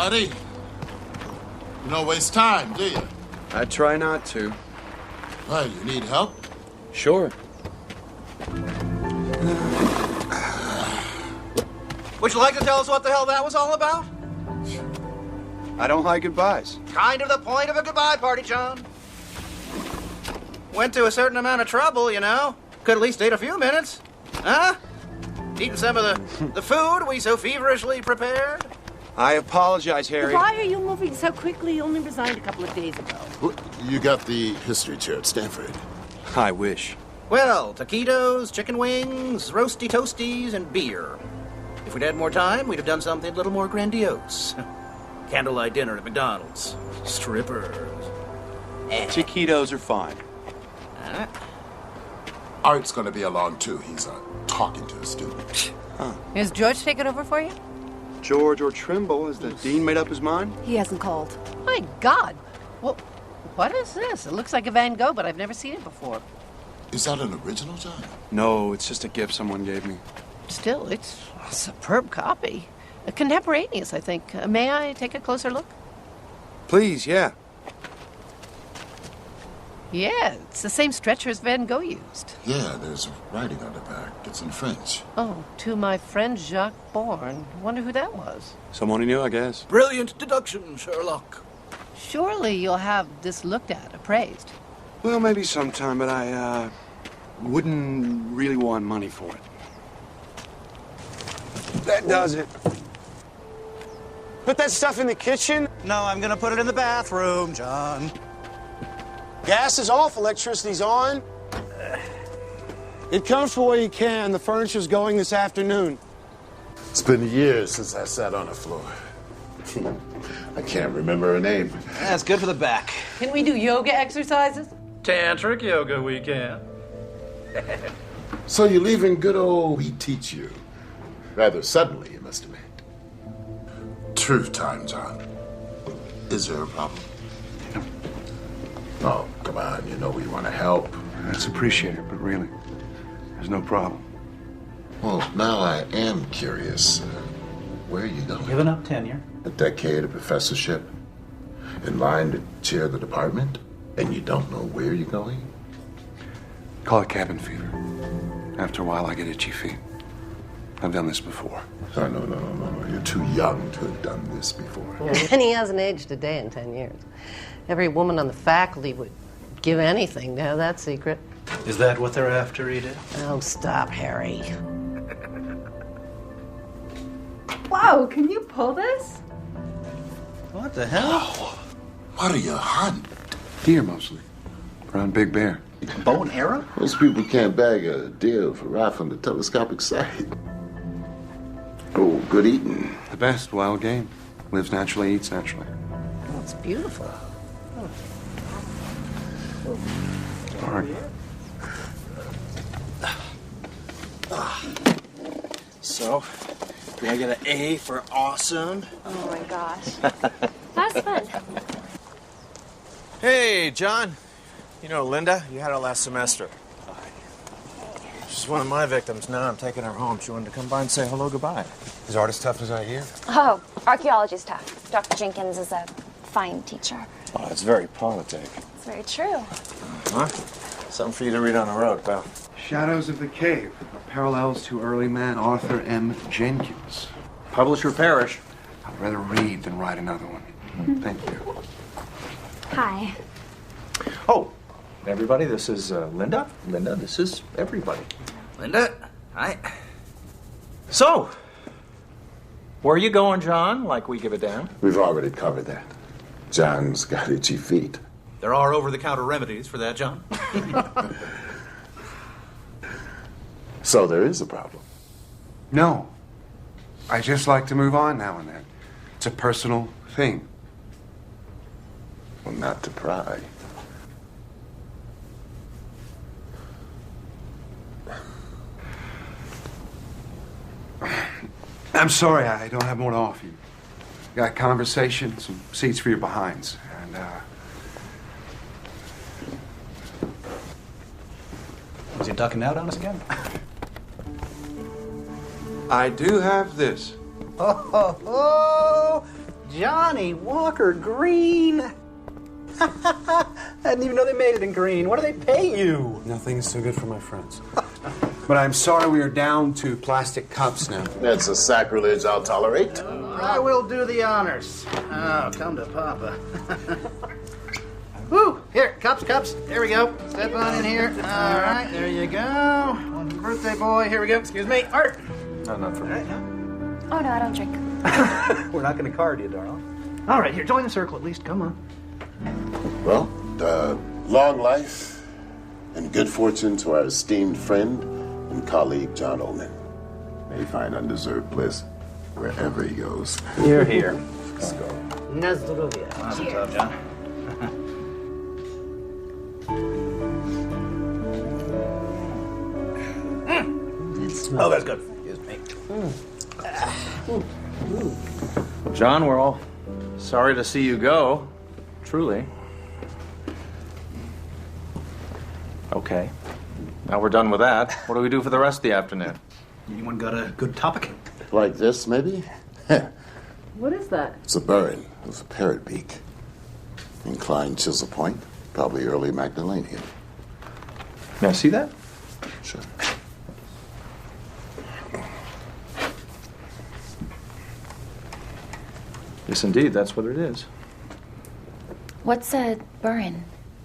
buddy. You don't waste time, do you? I try not to. Well, you need help? Sure. Would you like to tell us what the hell that was all about? I don't like goodbyes. Kind of the point of a goodbye party, John. Went to a certain amount of trouble, you know. Could at least take a few minutes. Huh? Eating some of the food we so feverishly prepared. I apologize, Harry. Why are you moving so quickly? You only resigned a couple of days ago. You got the history chair at Stanford. I wish. Well, taquitos, chicken wings, roasty toasties, and beer. If we'd had more time, we'd have done something a little more grandiose. Candlelight dinner at McDonald's. Strippers. Taquitos are fine. Art's gonna be along too. He's talking to a student. Is George taking over for you? George or Trimble, has the dean made up his mind? He hasn't called. My God. Well, what is this? It looks like a Van Gogh, but I've never seen it before. Is that an original, John? No, it's just a gift someone gave me. Still, it's a superb copy. Contemporaneous, I think. May I take a closer look? Please, yeah. Yeah, it's the same stretcher as Van Gogh used. Yeah, there's writing on the back. It's in French. Oh, to my friend Jacques Bourne. Wonder who that was. Someone he knew, I guess. Brilliant deduction, Sherlock. Surely you'll have this looked at, appraised. Well, maybe sometime, but I, wouldn't really want money for it. That does it. Put that stuff in the kitchen. No, I'm gonna put it in the bathroom, John. Gas is off, electricity's on. It comes for what you can. The furniture's going this afternoon. It's been years since I sat on the floor. I can't remember her name. That's good for the back. Can we do yoga exercises? Tantric yoga weekend. So you're leaving good old We Teach You. Rather suddenly, you must admit. Truth time, John. Is there a problem? Oh, come on. You know we want to help. That's appreciated, but really, there's no problem. Well, now I am curious. Where are you going? Giving up tenure. A decade of professorship? In line to chair the department? And you don't know where you're going? Call it cabin fever. After a while, I get itchy feet. I've done this before. Oh, no. You're too young to have done this before. And he hasn't aged a day in 10 years. Every woman on the faculty would give anything to have that secret. Is that what they're after, Edith? Oh, stop, Harry. Wow, can you pull this? What the hell? What are you hunting? Deer, mostly. Around Big Bear. Bow and arrow? Most people can't bag a deer for right from the telescopic sight. Oh, good eating. The best wild game. Lives naturally, eats naturally. Oh, it's beautiful. Hard. So, do I get an A for awesome? Oh my gosh. That's fun. Hey, John. You know Linda? You had her last semester. She's one of my victims. Now I'm taking her home. She wanted to come by and say hello, goodbye. Is art as tough as I hear? Oh, archaeology's tough. Dr. Jenkins is a fine teacher. Oh, it's very politic. It's very true. Huh? Something for you to read on the road, pal. Shadows of the Cave. Parallels to early man Arthur M. Jenkins. Publisher Parrish. I'd rather read than write another one. Thank you. Hi. Oh, everybody, this is Linda. Linda, this is everybody. Linda, hi. So, where are you going, John? Like we give a damn? We've already covered that. John's got itchy feet. There are over-the-counter remedies for that, John. So there is a problem. No. I just like to move on now and then. It's a personal thing. Well, not to pry. I'm sorry, I don't have more to offer you. Got conversation, some seats for your behinds, and, Was he ducking out on us again? I do have this. Oh, Johnny Walker Green. I didn't even know they made it in green. What do they pay you? Nothing's too good for my friends. But I'm sorry we are down to plastic cups now. That's a sacrilege I'll tolerate. I will do the honors. Oh, come to Papa. Woo! Here, cups. Here we go. Step on in here. All right, there you go. One for the birthday boy. Here we go. Excuse me. Art. No, not for me. Oh, no, I don't drink. We're not going to card you, darling. All right, here, join the circle at least. Come on. Well, long life and good fortune to our esteemed friend and colleague, John Ullman. May he find undeserved bliss wherever he goes. You're here. Let's go. Na zdrowie. Awesome job, John. Oh, that's good. Excuse me. John, we're all sorry to see you go. Truly. Okay. Now we're done with that. What do we do for the rest of the afternoon? Anyone got a good topic? Like this, maybe? What is that? It's a burin with a parrot beak. Inclined chisel point, probably early Magdalenian. May I see that? Sure. Yes, indeed. That's what it is. What's a burin?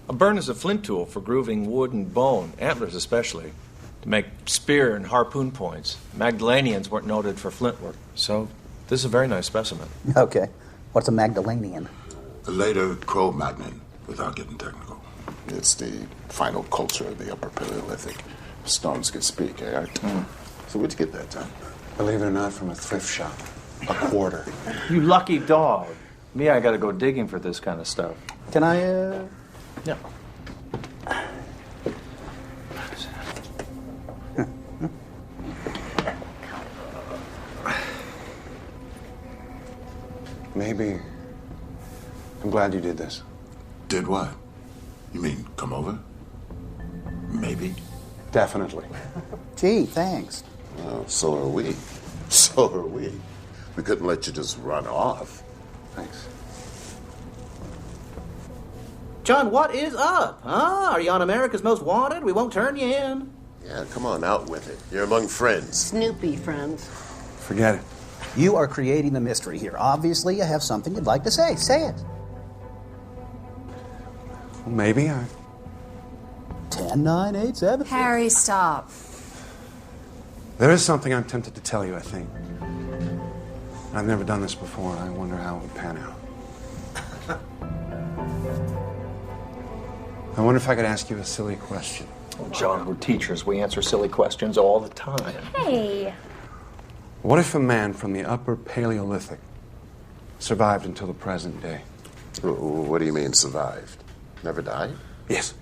A burn is a flint tool for grooving wood and bone, antlers especially, to make spear and harpoon points. Magdalenians weren't noted for flint work, so this is a very nice specimen. Okay. What's a Magdalenian? A later Cro-Magnon, without getting technical. It's the final culture of the Upper Paleolithic. Stones could speak, eh, Art? So where'd you get that, John? Believe it or not, from a thrift shop. A quarter. You lucky dog. Me, I gotta go digging for this kind of stuff. Can I, Yeah. Maybe. I'm glad you did this. Did what? You mean come over? Maybe. Definitely. Gee, thanks. Well, so are we. So are we. We couldn't let you just run off. Thanks. John, what is up? Huh? Are you on America's Most Wanted? We won't turn you in. Yeah, come on, out with it. You're among friends. Snoopy friends. Forget it. You are creating the mystery here. Obviously, you have something you'd like to say. Say it. Well, maybe. 10, 9, 8, 7. Harry, stop. There is something I'm tempted to tell you, I think. I've never done this before, and I wonder how it would pan out. I wonder if I could ask you a silly question. Oh, John, we're teachers. We answer silly questions all the time. Hey. What if a man from the Upper Paleolithic survived until the present day? What do you mean, survived? Never died? Yes.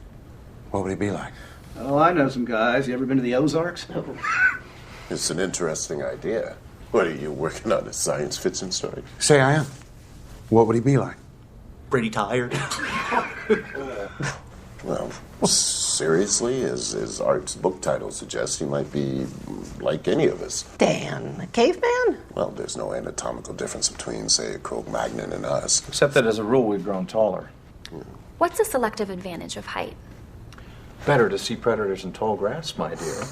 What would he be like? Oh, I know some guys. You ever been to the Ozarks? It's an interesting idea. What are you working on, a science fiction story? Say I am. What would he be like? Pretty tired. Well, seriously, as Art's book title suggests, he might be like any of us. Dan, a caveman? Well, there's no anatomical difference between, say, a Cro-Magnon and us. Except that as a rule, we've grown taller. What's the selective advantage of height? Better to see predators in tall grass, my dear.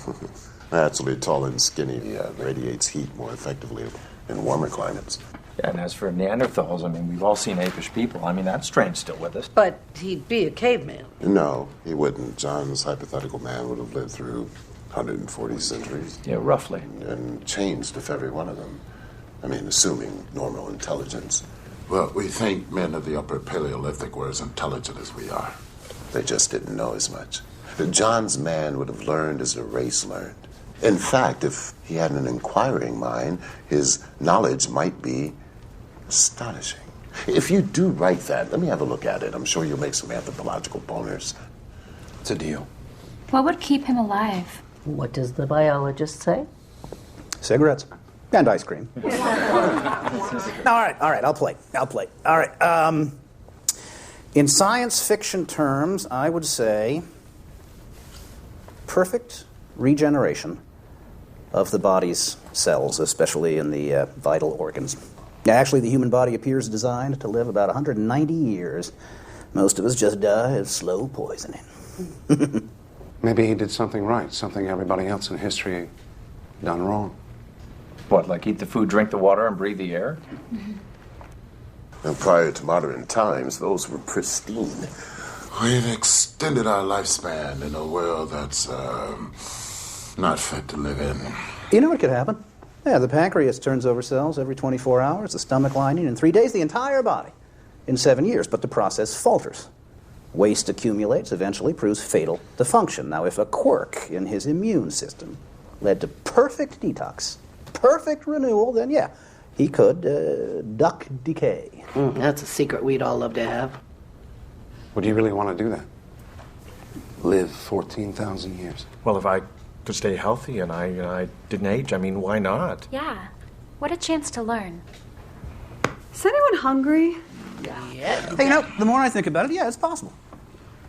Naturally, tall and skinny radiates heat more effectively in warmer climates. Yeah, and as for Neanderthals, I mean, we've all seen apish people. I mean, that strain's still with us. But he'd be a caveman. No, he wouldn't. John's hypothetical man would have lived through 140 centuries. Yeah, roughly. And changed if every one of them. I mean, assuming normal intelligence. Well, we think men of the Upper Paleolithic were as intelligent as we are. They just didn't know as much. John's man would have learned as the race learned. In fact, if he had an inquiring mind, his knowledge might be astonishing. If you do write that, let me have a look at it. I'm sure you'll make some anthropological boners. It's a deal. What would keep him alive? What does the biologist say? Cigarettes. And ice cream. All right, I'll play. All right, in science fiction terms, I would say perfect regeneration of the body's cells, especially in the vital organs. Actually, the human body appears designed to live about 190 years. Most of us just die of slow poisoning. Maybe he did something right, something everybody else in history done wrong. What, like eat the food, drink the water, and breathe the air? And prior to modern times, those were pristine. We've extended our lifespan in a world that's not fit to live in. You know what could happen? Yeah, the pancreas turns over cells every 24 hours, the stomach lining in 3 days, the entire body in 7 years, but the process falters. Waste accumulates, eventually proves fatal to function. Now, if a quirk in his immune system led to perfect detox, perfect renewal, then yeah, he could duck decay. That's a secret we'd all love to have. Would you really want to do that? Live 14,000 years? Well, if I could stay healthy and I didn't age, I mean, why not? Yeah. What a chance to learn. Is anyone hungry? Yeah. Hey, you know, the more I think about it, yeah, it's possible.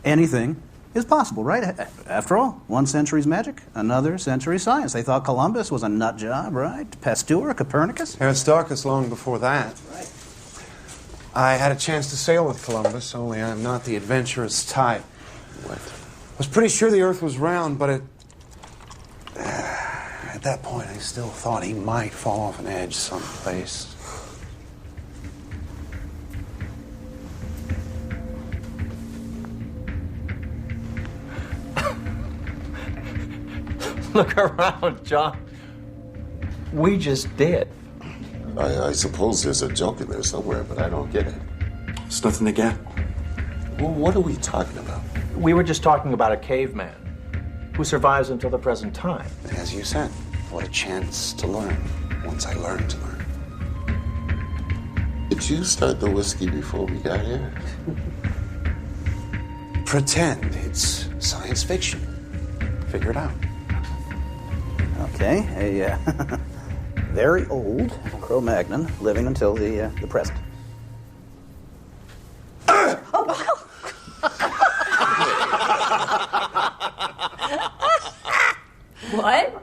Anything is possible, right? After all, one century's magic, another century's science. They thought Columbus was a nut job, right? Pasteur, Copernicus. Aristarchus long before that. Right. I had a chance to sail with Columbus, only I'm not the adventurous type. What? I was pretty sure the Earth was round, but at that point I still thought he might fall off an edge someplace. Look around, John. We just did. I suppose there's a joke in there somewhere, but I don't get it. It's nothing to get. Well, what are we talking about? We were just talking about a caveman who survives until the present time. As you said, what a chance to learn, once I learned to learn. Did you start the whiskey before we got here? Pretend it's science fiction. Figure it out. Okay, a very old Cro-Magnon living until the present. What?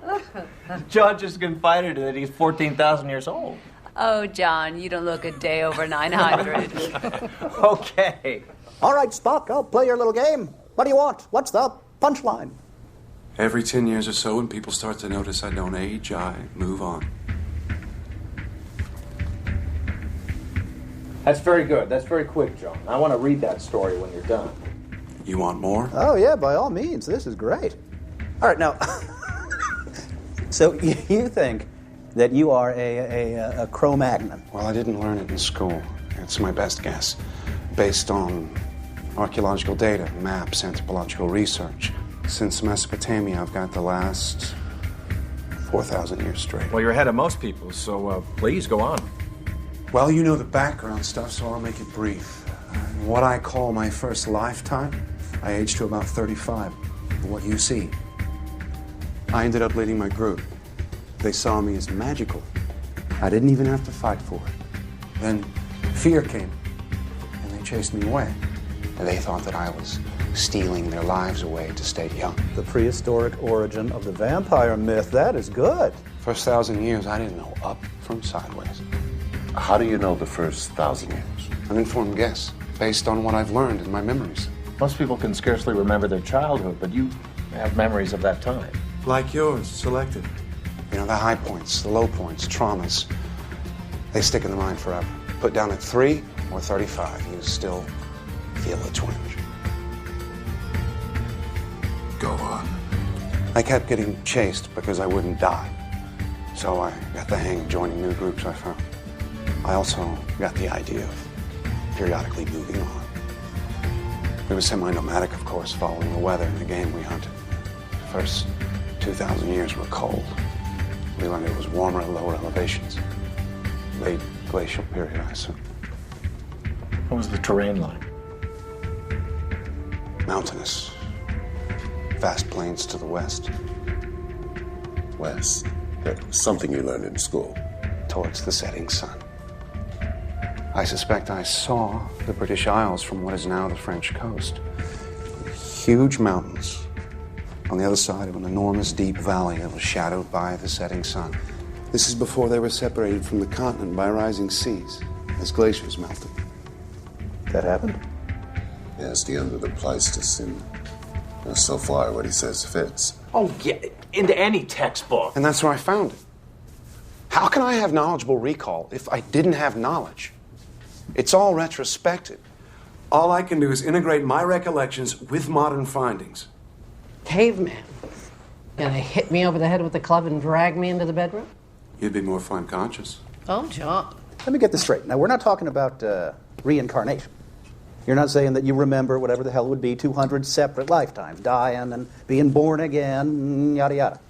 John just confided that he's 14,000 years old. Oh, John, you don't look a day over 900. Okay. All right, Spock, I'll play your little game. What do you want? What's the punchline? Every 10 years or so, when people start to notice I don't age, I move on. That's very good. That's very quick, John. I want to read that story when you're done. You want more? Oh, yeah, by all means. This is great. All right, now, so you think that you are a Cro-Magnon? Well, I didn't learn it in school. It's my best guess, based on archaeological data, maps, anthropological research. Since Mesopotamia, I've got the last 4,000 years straight. Well, you're ahead of most people, so please go on. Well, you know the background stuff, so I'll make it brief. In what I call my first lifetime, I aged to about 35. What you see. I ended up leading my group. They saw me as magical. I didn't even have to fight for it. Then fear came, and they chased me away. And they thought that I was stealing their lives away to stay young. The prehistoric origin of the vampire myth. That is good. First 1,000 years, I didn't know up from sideways. How do you know the first 1,000 years? An informed guess, based on what I've learned in my memories. Most people can scarcely remember their childhood, but you have memories of that time. Like yours, selective. You know, the high points, the low points, traumas, they stick in the mind forever. Put down at 3 or 35, you still feel a twinge. Go on. I kept getting chased because I wouldn't die. So I got the hang of joining new groups I found. I also got the idea of periodically moving on. We were semi-nomadic, of course, following the weather and the game we hunted. The first 2,000 years were cold. We learned it was warmer at lower elevations. Late glacial period, I assume. What was the terrain like? Mountainous. Vast plains to the west. West. That was something you learned in school. Towards the setting sun. I suspect I saw the British Isles from what is now the French coast. Huge mountains on the other side of an enormous deep valley that was shadowed by the setting sun. This is before they were separated from the continent by rising seas, as glaciers melted. That happened? Yeah, it's the end of the Pleistocene. So far, what he says fits. Oh, yeah, into any textbook. And that's where I found it. How can I have knowledgeable recall if I didn't have knowledge? It's all retrospective. All I can do is integrate my recollections with modern findings. Caveman. Gonna hit me over the head with a club and drag me into the bedroom? You'd be more fine conscious. Oh, John. Let me get this straight. Now, we're not talking about reincarnation. You're not saying that you remember whatever the hell it would be 200 separate lifetimes, dying and being born again, yada yada.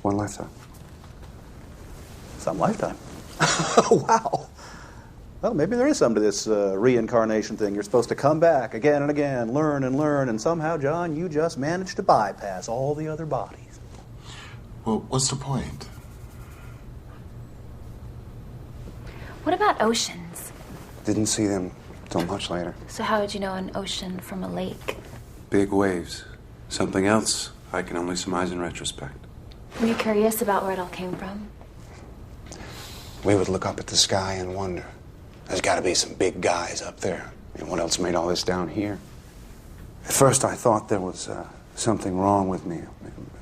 One lifetime. Some lifetime. Wow. Well, maybe there is something to this reincarnation thing. You're supposed to come back again and again, learn, and somehow, John, you just managed to bypass all the other bodies. Well, what's the point? What about oceans? Didn't see them till much later. So how would you know an ocean from a lake? Big waves. Something else I can only surmise in retrospect. Were you curious about where it all came from? We would look up at the sky and wonder. There's got to be some big guys up there. And what else made all this down here? At first I thought there was something wrong with me.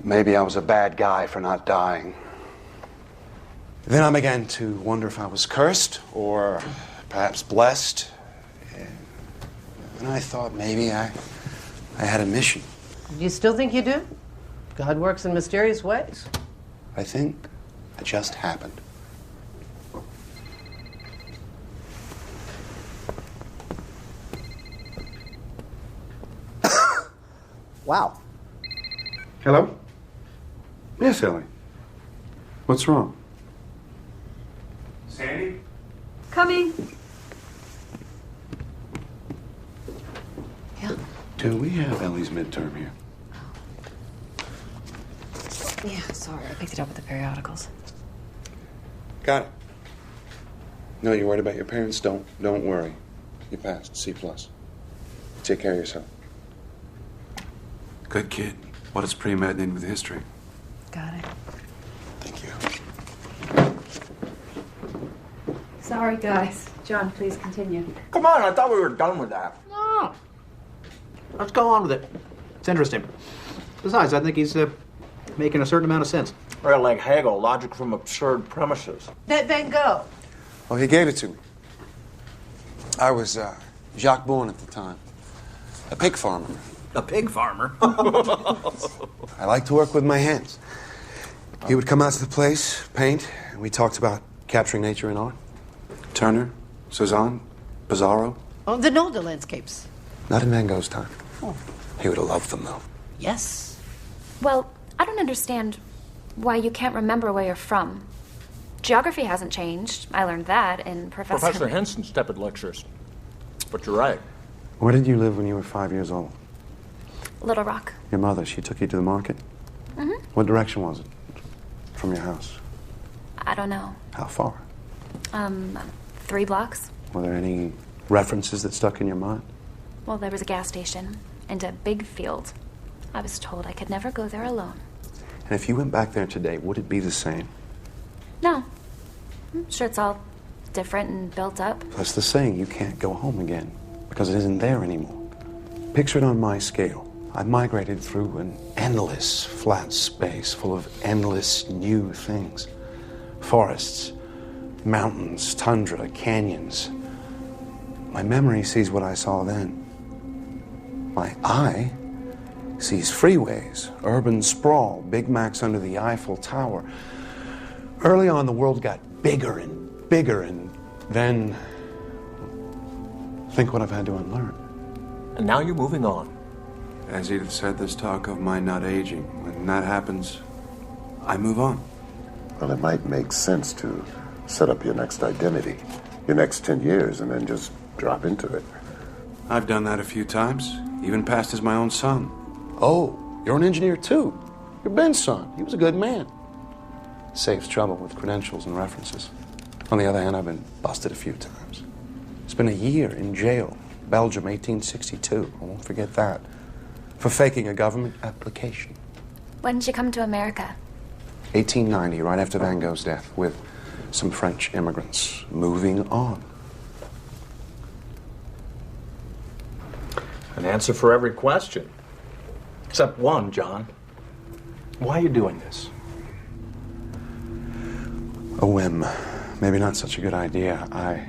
Maybe I was a bad guy for not dying. Then I began to wonder if I was cursed or perhaps blessed. And I thought maybe I had a mission. Do you still think you do? God works in mysterious ways. I think it just happened. Wow. Hello? Yes, Ellie. What's wrong? Sandy? Coming. Yeah. Do we have Ellie's midterm here? Yeah, sorry. I picked it up with the periodicals. Got it. No, you're worried about your parents? Don't worry. You passed. C+. Take care of yourself. Good kid. What does pre-med need with history? Got it. Thank you. Sorry, guys. John, please continue. Come on, I thought we were done with that. No. Let's go on with it. It's interesting. Besides, I think he's making a certain amount of sense. Right, like Hegel, logic from absurd premises. Then go. Oh, he gave it to me. I was Jacques Bourne at the time. A pig farmer. A pig farmer? I like to work with my hands. He would come out to the place, paint, and we talked about capturing nature in art. Turner, Cezanne, Pizarro. Oh, the Nolde landscapes. Not in Van Gogh's time. Oh. He would have loved them, though. Yes. Well, I don't understand why you can't remember where you're from. Geography hasn't changed. I learned that in Professor Henson's tepid lectures. But you're right. Where did you live when you were 5 years old? Little Rock. Your mother, she took you to the market? Mm-hmm. What direction was it from your house? I don't know. How far? 3 blocks. Were there any references that stuck in your mind? Well, there was a gas station and a big field. I was told I could never go there alone. And if you went back there today, would it be the same? No. I'm sure it's all different and built up. That's the saying, you can't go home again because it isn't there anymore. Picture it on my scale. I migrated through an endless flat space full of endless new things. Forests, mountains, tundra, canyons. My memory sees what I saw then. My eye sees freeways, urban sprawl, Big Macs under the Eiffel Tower. Early on, the world got bigger and then think what I've had to unlearn. And now you're moving on. As Edith said, there's talk of my not aging. When that happens, I move on. Well, it might make sense to set up your next identity, your next 10 years, and then just drop into it. I've done that a few times, even passed as my own son. Oh, you're an engineer too. You're Ben's son. He was a good man. Saves trouble with credentials and references. On the other hand, I've been busted a few times. Spent a year in jail, Belgium, 1862. I won't forget that. For faking a government application. When did you come to America? 1890, right after Van Gogh's death, with some French immigrants. Moving on. An answer for every question. Except one, John. Why are you doing this? A whim. Maybe not such a good idea. I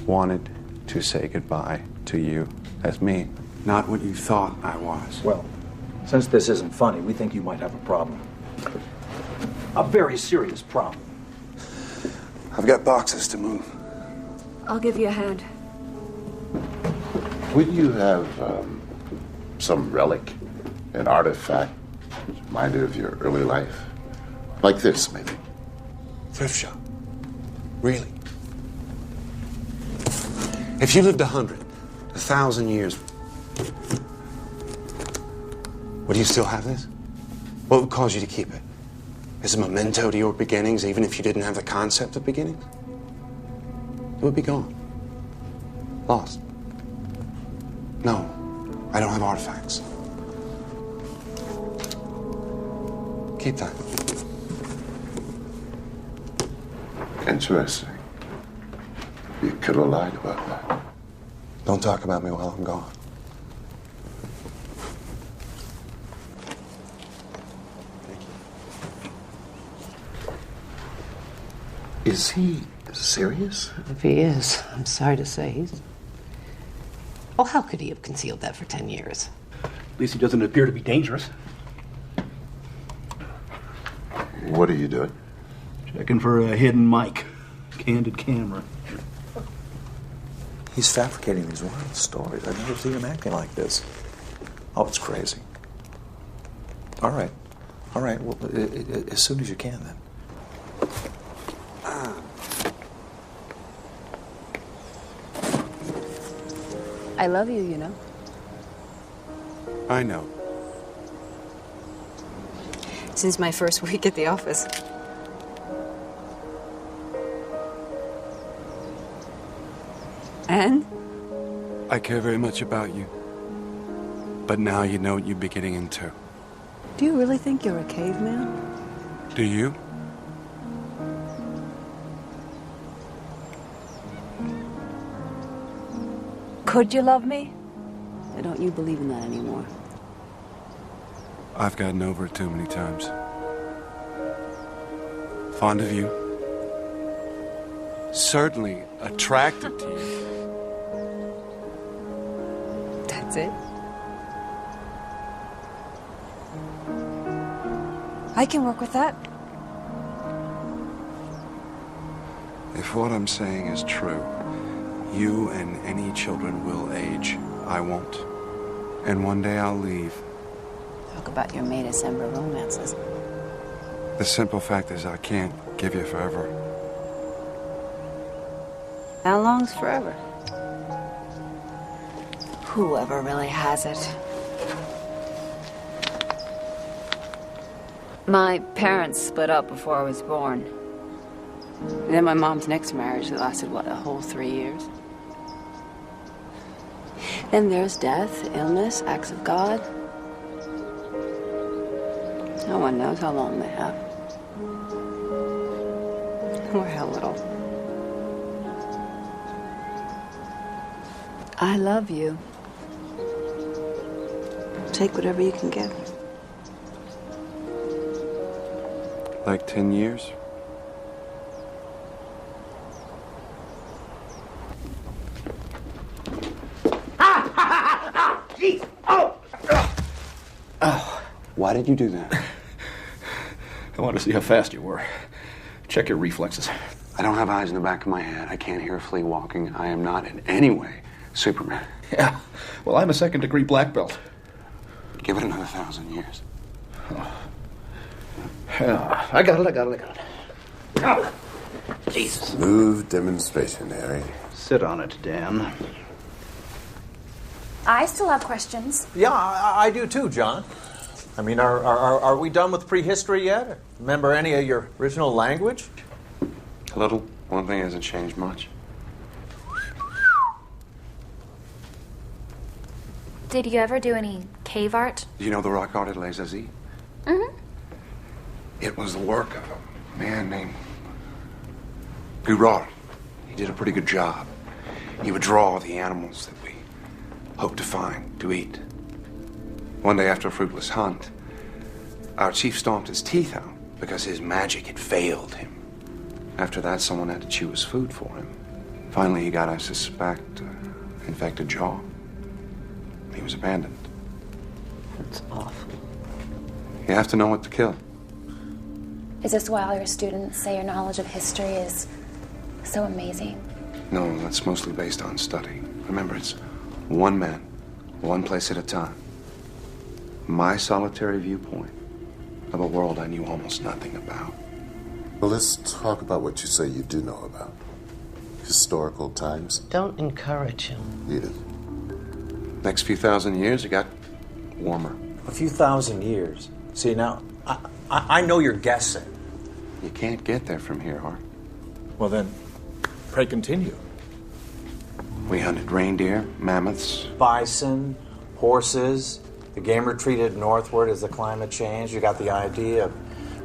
wanted to say goodbye to you as me. Not what you thought I was. Well, since this isn't funny, we think you might have a problem. A very serious problem. I've got boxes to move. I'll give you a hand. Would you have some relic, an artifact, reminder of your early life? Like this, maybe. Thrift shop. Really? If you lived 100, 1,000 years, would you still have this? What would cause you to keep it? As a memento to your beginnings, even if you didn't have the concept of beginnings? It would be gone. Lost. No, I don't have artifacts. Keep that. Interesting. You could have lied about that. Don't talk about me while I'm gone. Is he serious? If he is, I'm sorry to say he's... Oh, how could he have concealed that for 10 years? At least he doesn't appear to be dangerous. What are you doing? Checking for a hidden mic. Candid camera. He's fabricating these wild stories. I've never seen him acting like this. Oh, it's crazy. All right. Well, as soon as you can, then. I love you, you know. I know. Since my first week at the office. And? I care very much about you. But now you know what you'd be getting into. Do you really think you're a caveman? Do you? Could you love me? Or don't you believe in that anymore? I've gotten over it too many times. Fond of you. Certainly attracted to you. That's it? I can work with that. If what I'm saying is true, you and any children will age. I won't. And one day I'll leave. Talk about your May December romances. The simple fact is I can't give you forever. How long's forever? Whoever really has it. My parents split up before I was born. And then my mom's next marriage that lasted, what, a whole 3 years? Then there's death, illness, acts of God. No one knows how long they have. Or how little. I love you. Take whatever you can get. Like 10 years? Jeez! Oh! Oh. Why did you do that? I wanted to see how fast you were. Check your reflexes. I don't have eyes in the back of my head. I can't hear a flea walking. I am not in any way Superman. Yeah. Well, I'm a second-degree black belt. Give it another 1,000 years. Oh. Yeah, I got it. Oh. Jesus. Smooth demonstration, Harry. Sit on it, Dan. I still have questions. Yeah, I do too, John. I mean, are we done with prehistory yet? Remember any of your original language? A little. One thing hasn't changed much. Did you ever do any cave art? Do you know the rock art at Les Aziz? Mm-hmm. It was the work of a man named Gurard. He did a pretty good job. He would draw the animals that we hoped to find to eat. One day after a fruitless hunt, our chief stomped his teeth out because his magic had failed him. After that, someone had to chew his food for him. Finally, he got, I suspect, infected jaw. He was abandoned. That's awful. You have to know what to kill. Is this why all your students say your knowledge of history is so amazing? No, that's mostly based on study. Remember, it's one man, one place at a time. My solitary viewpoint of a world I knew almost nothing about. Well, let's talk about what you say you do know about. Historical times. Don't encourage him. Edith. Next few thousand years, it got warmer. A few thousand years. See, now, I know you're guessing. You can't get there from here, Hart. Well then, pray continue. We hunted reindeer, mammoths. Bison, horses. The game retreated northward as the climate changed. You got the idea of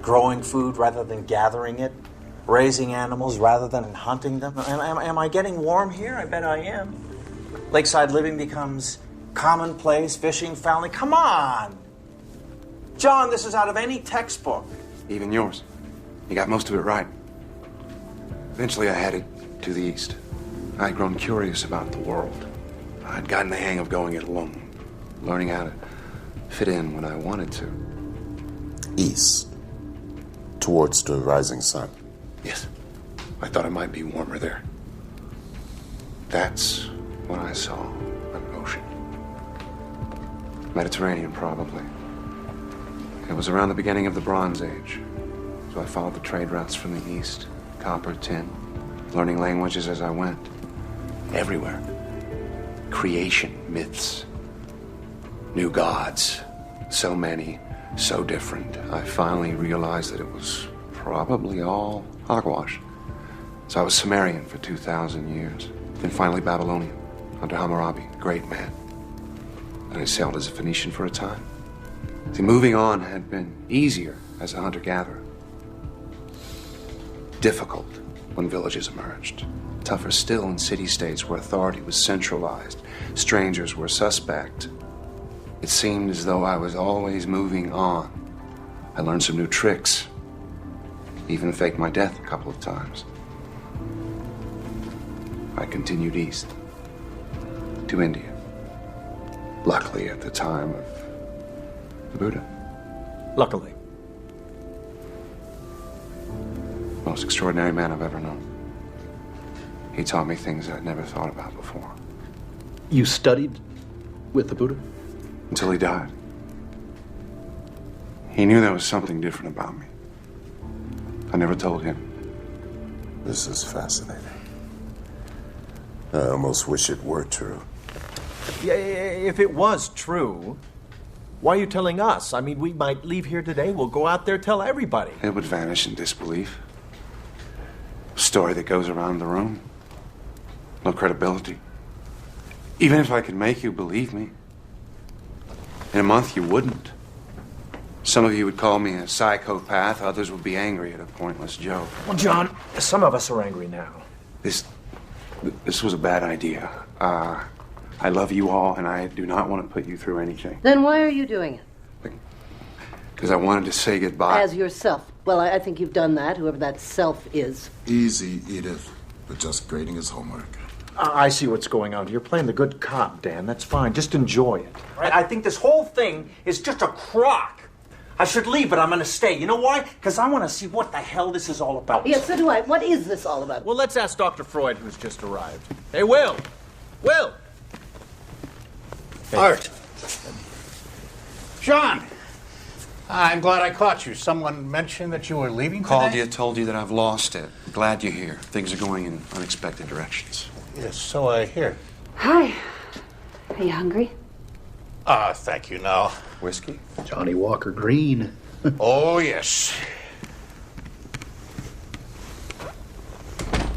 growing food rather than gathering it, raising animals rather than hunting them. Am I getting warm here? I bet I am. Lakeside living becomes commonplace, fishing, fouling. Come on! John, this is out of any textbook. Even yours. You got most of it right. Eventually I headed to the east. I'd grown curious about the world. I'd gotten the hang of going it alone, learning how to fit in when I wanted to. East. Towards the rising sun. Yes. I thought it might be warmer there. That's when I saw an ocean. Mediterranean, probably. It was around the beginning of the Bronze Age. So I followed the trade routes from the east. Copper, tin. Learning languages as I went. Everywhere. Creation myths. New gods. So many. So different. I finally realized that it was probably all hogwash. So I was Sumerian for 2,000 years. Then finally Babylonian, under Hammurabi, a great man. And I sailed as a Phoenician for a time. See, moving on had been easier as a hunter-gatherer. Difficult when villages emerged. Tougher still in city-states where authority was centralized. Strangers were suspect. It seemed as though I was always moving on. I learned some new tricks. Even faked my death a couple of times. I continued east. To India. Luckily at the time of the Buddha. Luckily. Most extraordinary man I've ever known. He taught me things I'd never thought about before. You studied with the Buddha? Until he died. He knew there was something different about me. I never told him. This is fascinating. I almost wish it were true. Yeah, if it was true, why are you telling us? I mean, we might leave here today. We'll go out there, tell everybody. It would vanish in disbelief. A story that goes around the room. No credibility. Even if I could make you believe me, in a month you wouldn't. Some of you would call me a psychopath. Others would be angry at a pointless joke. Well, John, some of us are angry now. This was a bad idea. I love you all, and I do not want to put you through anything. Then why are you doing it? Because I wanted to say goodbye. As yourself. Well, I think you've done that, whoever that self is. Easy, Edith. But just grading his homework. I see what's going on. You're playing the good cop, Dan. That's fine. Just enjoy it. Right? I think this whole thing is just a crock. I should leave, but I'm going to stay. You know why? Because I want to see what the hell this is all about. Yes, so do I. What is this all about? Well, let's ask Dr. Freud, who's just arrived. Hey, Will! Will! Hey. Art. John! I'm glad I caught you. Someone mentioned that you were leaving today? Called you, told you that I've lost it. Glad you're here. Things are going in unexpected directions. Yes, so I hear. Hi. Are you hungry? Thank you, no. Whiskey? Johnny Walker Green. Oh, yes.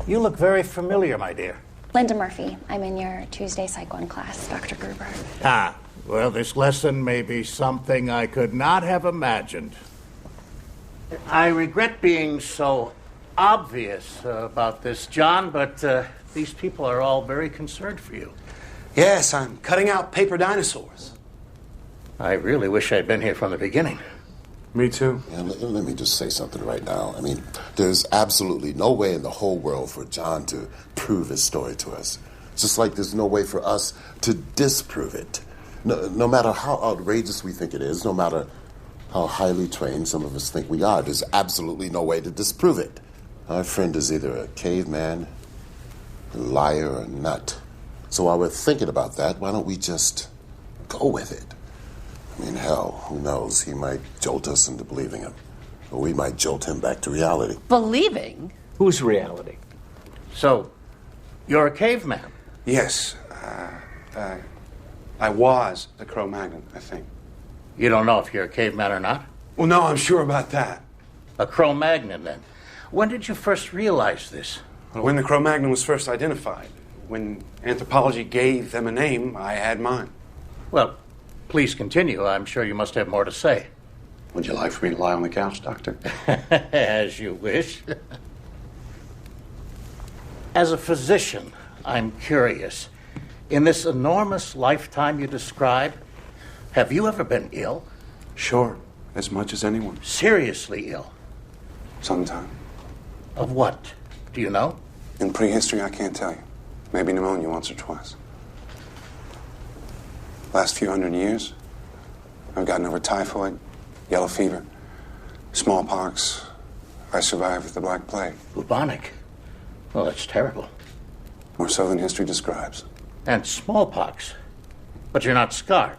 You look very familiar, my dear. Linda Murphy. I'm in your Tuesday Psych 1 class, Dr. Gruber. Well, this lesson may be something I could not have imagined. I regret being so obvious about this, John, but these people are all very concerned for you. Yes, I'm cutting out paper dinosaurs. I really wish I'd been here from the beginning. Me too. Yeah, let me just say something right now. I mean, there's absolutely no way in the whole world for John to prove his story to us. Just like there's no way for us to disprove it. No matter how outrageous we think it is, no matter how highly trained some of us think we are, there's absolutely no way to disprove it. Our friend is either a caveman, a liar, or a nut. So while we're thinking about that, why don't we just go with it? I mean, hell, who knows? He might jolt us into believing him. Or we might jolt him back to reality. Believing? Whose reality? So, you're a caveman? Yes. I was the Cro-Magnon, I think. You don't know if you're a caveman or not? Well, no, I'm sure about that. A Cro-Magnon, then. When did you first realize this? Well, when the Cro-Magnon was first identified. When anthropology gave them a name, I had mine. Well, please continue. I'm sure you must have more to say. Would you like for me to lie on the couch, Doctor? As you wish. As a physician, I'm curious. In this enormous lifetime you describe, have you ever been ill? Sure, as much as anyone. Seriously ill? Sometime. Of what? Do you know? In prehistory, I can't tell you. Maybe pneumonia once or twice. Last few hundred years, I've gotten over typhoid, yellow fever, smallpox. I survived with the Black Plague. Bubonic? Well, that's terrible. More so than history describes. And smallpox. But you're not scarred.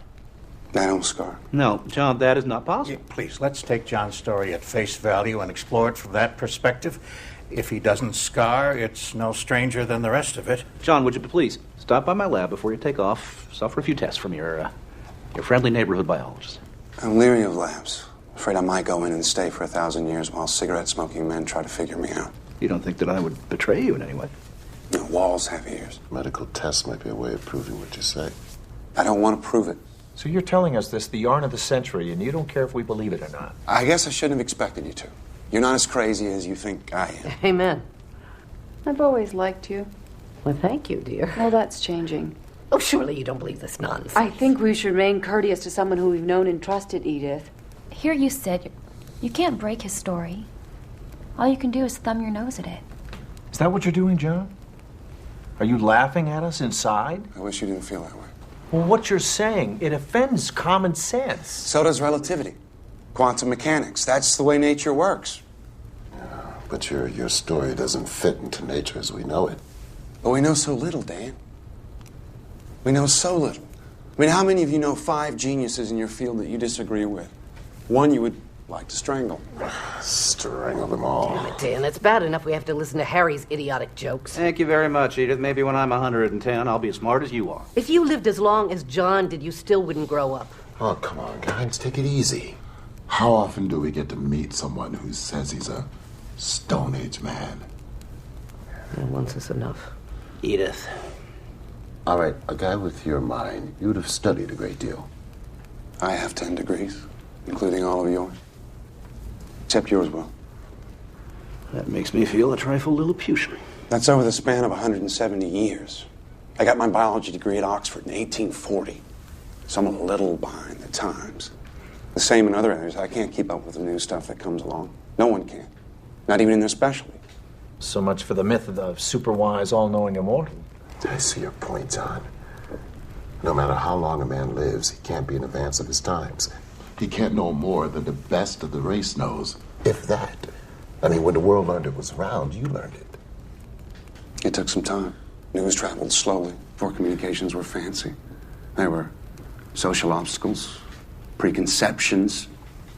I don't scar. No, John, that is not possible. Yeah, please, let's take John's story at face value and explore it from that perspective. If he doesn't scar, it's no stranger than the rest of it. John, would you please stop by my lab before you take off? Suffer a few tests from your friendly neighborhood biologist. I'm leery of labs. Afraid I might go in and stay for 1,000 years while cigarette-smoking men try to figure me out. You don't think that I would betray you in any way? No, walls have ears. Medical tests might be a way of proving what you say. I don't want to prove it. So you're telling us this, the yarn of the century, and you don't care if we believe it or not? I guess I shouldn't have expected you to. You're not as crazy as you think I am. Amen. I've always liked you. Well, thank you, dear. Well, that's changing. Oh, surely you don't believe this nonsense. I think we should remain courteous to someone who we've known and trusted, Edith. Here you sit. You can't break his story. All you can do is thumb your nose at it. Is that what you're doing, John? Are you laughing at us inside? I wish you didn't feel that way. Well, what you're saying, it offends common sense. So does relativity. Quantum mechanics. That's the way nature works. But your story doesn't fit into nature as we know it. But we know so little, Dan. We know so little. I mean, how many of you know 5 geniuses in your field that you disagree with? One you would like to strangle. Strangle them all. Damn it, Dan. It's bad enough we have to listen to Harry's idiotic jokes. Thank you very much, Edith. Maybe when I'm 110, I'll be as smart as you are. If you lived as long as John did, you still wouldn't grow up. Oh, come on, guys, take it easy. How often do we get to meet someone who says he's a Stone Age man? Well, once is enough. Edith. All right, a guy with your mind, you would have studied a great deal. I have 10 degrees, including all of yours. Except yours, Will. That makes me feel a trifle Lilliputian. That's over the span of 170 years. I got my biology degree at Oxford in 1840. So I'm a little behind the times. The same in other areas. I can't keep up with the new stuff that comes along. No one can. Not even in their specialty. So much for the myth of the super-wise, all-knowing immortal. I see your point, John. No matter how long a man lives, he can't be in advance of his times. He can't know more than the best of the race knows, if that. I mean, when the world learned it was round, you learned it. It took some time. News traveled slowly before communications were fancy. There were social obstacles, preconceptions,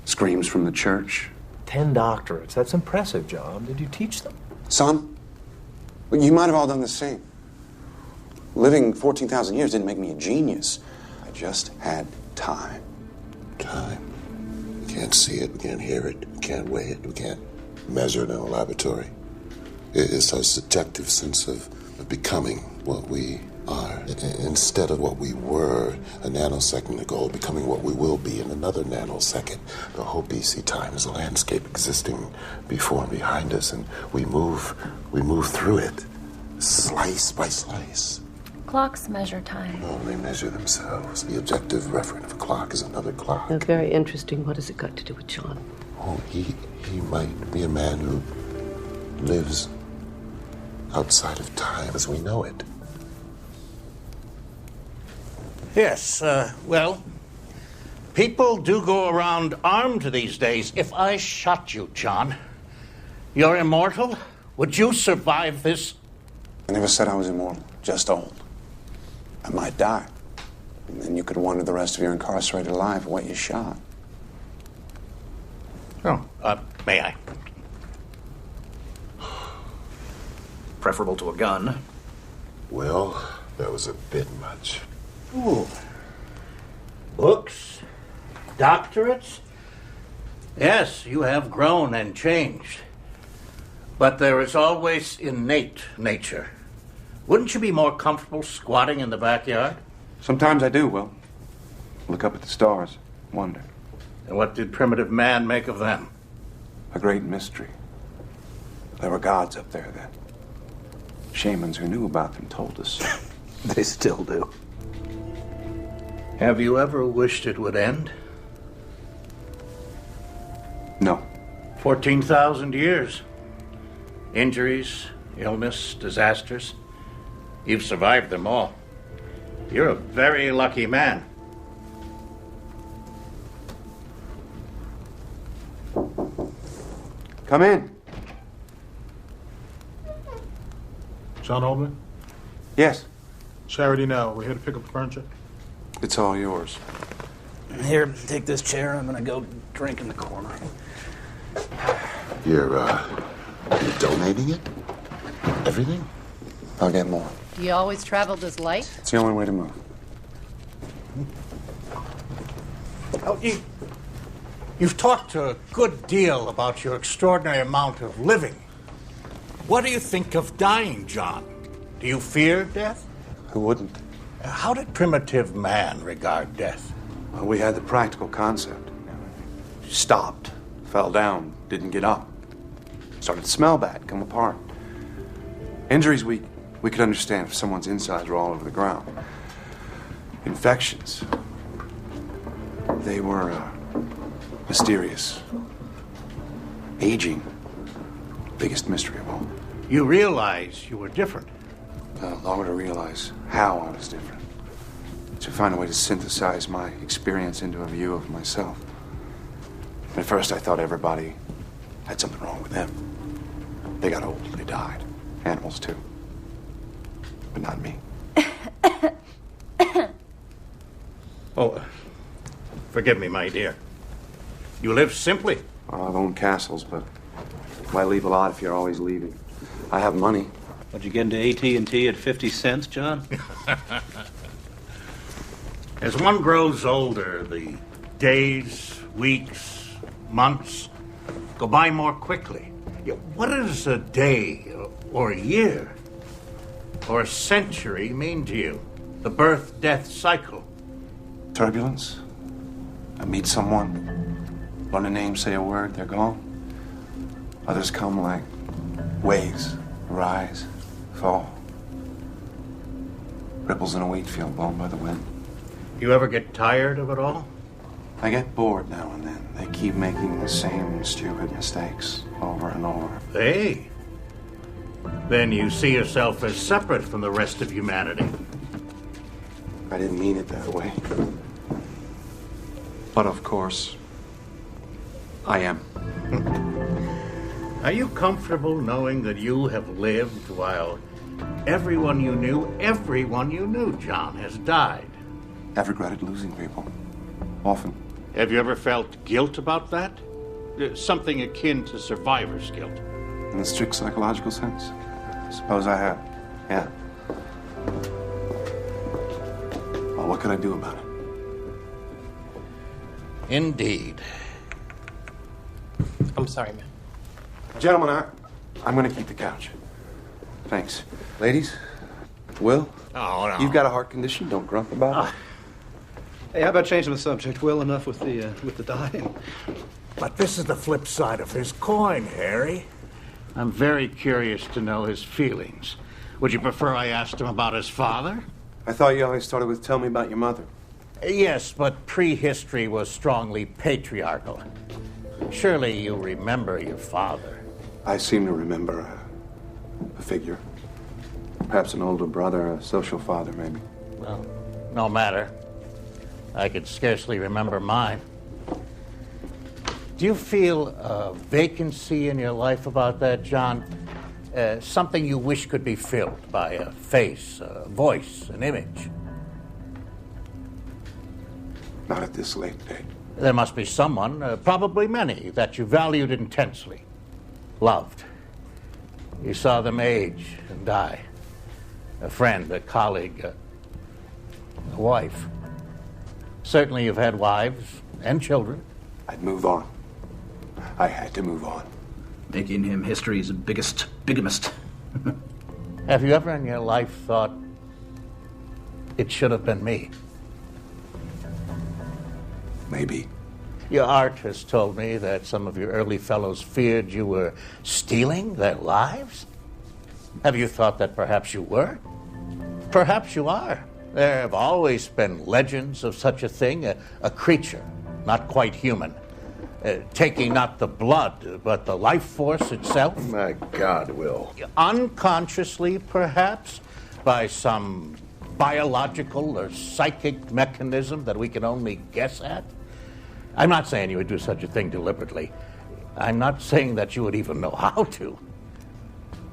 screams from the church. 10 doctorates. That's impressive, John. Did you teach them? Some. Well, you might have all done the same. Living 14,000 years didn't make me a genius. I just had time. Time. We can't see it, we can't hear it, we can't weigh it, we can't measure it in a laboratory. It's our subjective sense of becoming what we are. Instead of what we were a nanosecond ago, becoming what we will be in another nanosecond. The whole BC time is a landscape existing before and behind us, and we move through it, slice by slice. Clocks measure time. Oh, they measure themselves. The objective referent of a clock is another clock. That's very interesting. What has it got to do with John? Oh, he might be a man who lives outside of time as we know it. Yes, well, people do go around armed these days. If I shot you, John, you're immortal? Would you survive this? I never said I was immortal, just old. I might die. And then you could wonder the rest of your incarcerated life what you shot. Oh, may I? Preferable to a gun. Well, that was a bit much. Ooh. Books? Doctorates? Yes, you have grown and changed. But there is always innate nature. Wouldn't you be more comfortable squatting in the backyard? Sometimes I do, Will. Look up at the stars, wonder. And what did primitive man make of them? A great mystery. There were gods up there then. Shamans who knew about them told us so. They still do. Have you ever wished it would end? No. 14,000 years. Injuries, illness, disasters. You've survived them all. You're a very lucky man. Come in. John Oldman? Yes. Charity now. We're here to pick up the furniture. It's all yours. Here, take this chair. I'm gonna go drink in the corner. You're donating it? Everything? I'll get more. Do you always travel this light? It's the only way to move. Oh, you've talked a good deal about your extraordinary amount of living. What do you think of dying, John? Do you fear death? Who wouldn't? How did primitive man regard death? Well, we had the practical concept. Stopped, fell down, didn't get up. Started to smell bad, come apart. Injuries we could understand if someone's insides were all over the ground. Infections, they were mysterious. Aging, biggest mystery of all. You realize you were different. Longer to realize how I was different. To find a way to synthesize my experience into a view of myself. At first I thought everybody had something wrong with them. They got old, they died. Animals too. But not me. Oh, forgive me, my dear. You live simply. I've owned castles, but why leave a lot if you're always leaving? I have money. What'd you get into AT&T at 50 cents, John? As one grows older, the days, weeks, months go by more quickly. What does a day or a year or a century mean to you? The birth-death cycle. Turbulence. I meet someone, learn a name, say a word, they're gone. Others come like waves, rise, fall. Ripples in a wheat field blown by the wind. You ever get tired of it all? I get bored now and then. They keep making the same stupid mistakes over and over. Hey. Then you see yourself as separate from the rest of humanity. I didn't mean it that way. But of course, I am. Are you comfortable knowing that you have lived while everyone you knew, John, has died? I've regretted losing people. Often. Have you ever felt guilt about that? Something akin to survivor's guilt. In the strict psychological sense? Suppose I have. Yeah. Well, what could I do about it? Indeed. I'm sorry, man. Gentlemen, I'm going to keep the couch. Thanks. Ladies, Will? Oh, no. You've got a heart condition. Don't grump about it. Hey, how about changing the subject? Will, enough with the dying. But this is the flip side of his coin, Harry. I'm very curious to know his feelings. Would you prefer I asked him about his father? I thought you always started with tell me about your mother. Yes, but prehistory was strongly patriarchal. Surely you remember your father. I seem to remember a figure. Perhaps an older brother, a social father, maybe. Well, no matter. I could scarcely remember mine. Do you feel a vacancy in your life about that, John? Something you wish could be filled by a face, a voice, an image? Not at this late date. There must be someone, probably many, that you valued intensely, loved. You saw them age and die. A friend, a colleague, a wife. Certainly you've had wives and children. I'd move on. I had to move on. Making him history's biggest bigamist. Have you ever in your life thought, it should have been me? Maybe. Your art has told me that some of your early fellows feared you were stealing their lives. Have you thought that perhaps you were? Perhaps you are. There have always been legends of such a thing, a creature, not quite human, taking not the blood, but the life force itself. My God, Will. Unconsciously, perhaps, by some biological or psychic mechanism that we can only guess at. I'm not saying you would do such a thing deliberately. I'm not saying that you would even know how to.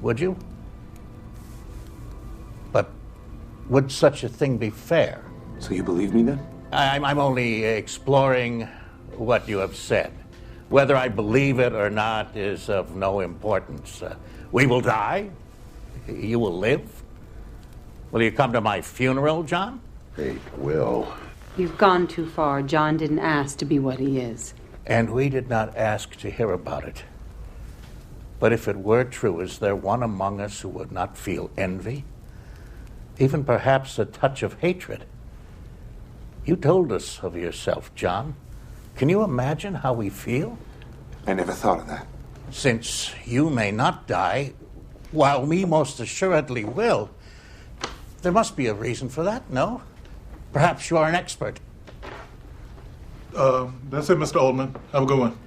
Would you? But would such a thing be fair? So you believe me then? I'm only exploring what you have said. Whether I believe it or not is of no importance. We will die. You will live. Will you come to my funeral, John? Hey, Will. You've gone too far. John didn't ask to be what he is. And we did not ask to hear about it. But if it were true, is there one among us who would not feel envy? Even perhaps a touch of hatred? You told us of yourself, John. Can you imagine how we feel? I never thought of that. Since you may not die, while we most assuredly will, there must be a reason for that, no? Perhaps you are an expert. That's it, Mr. Oldman. Have a good one.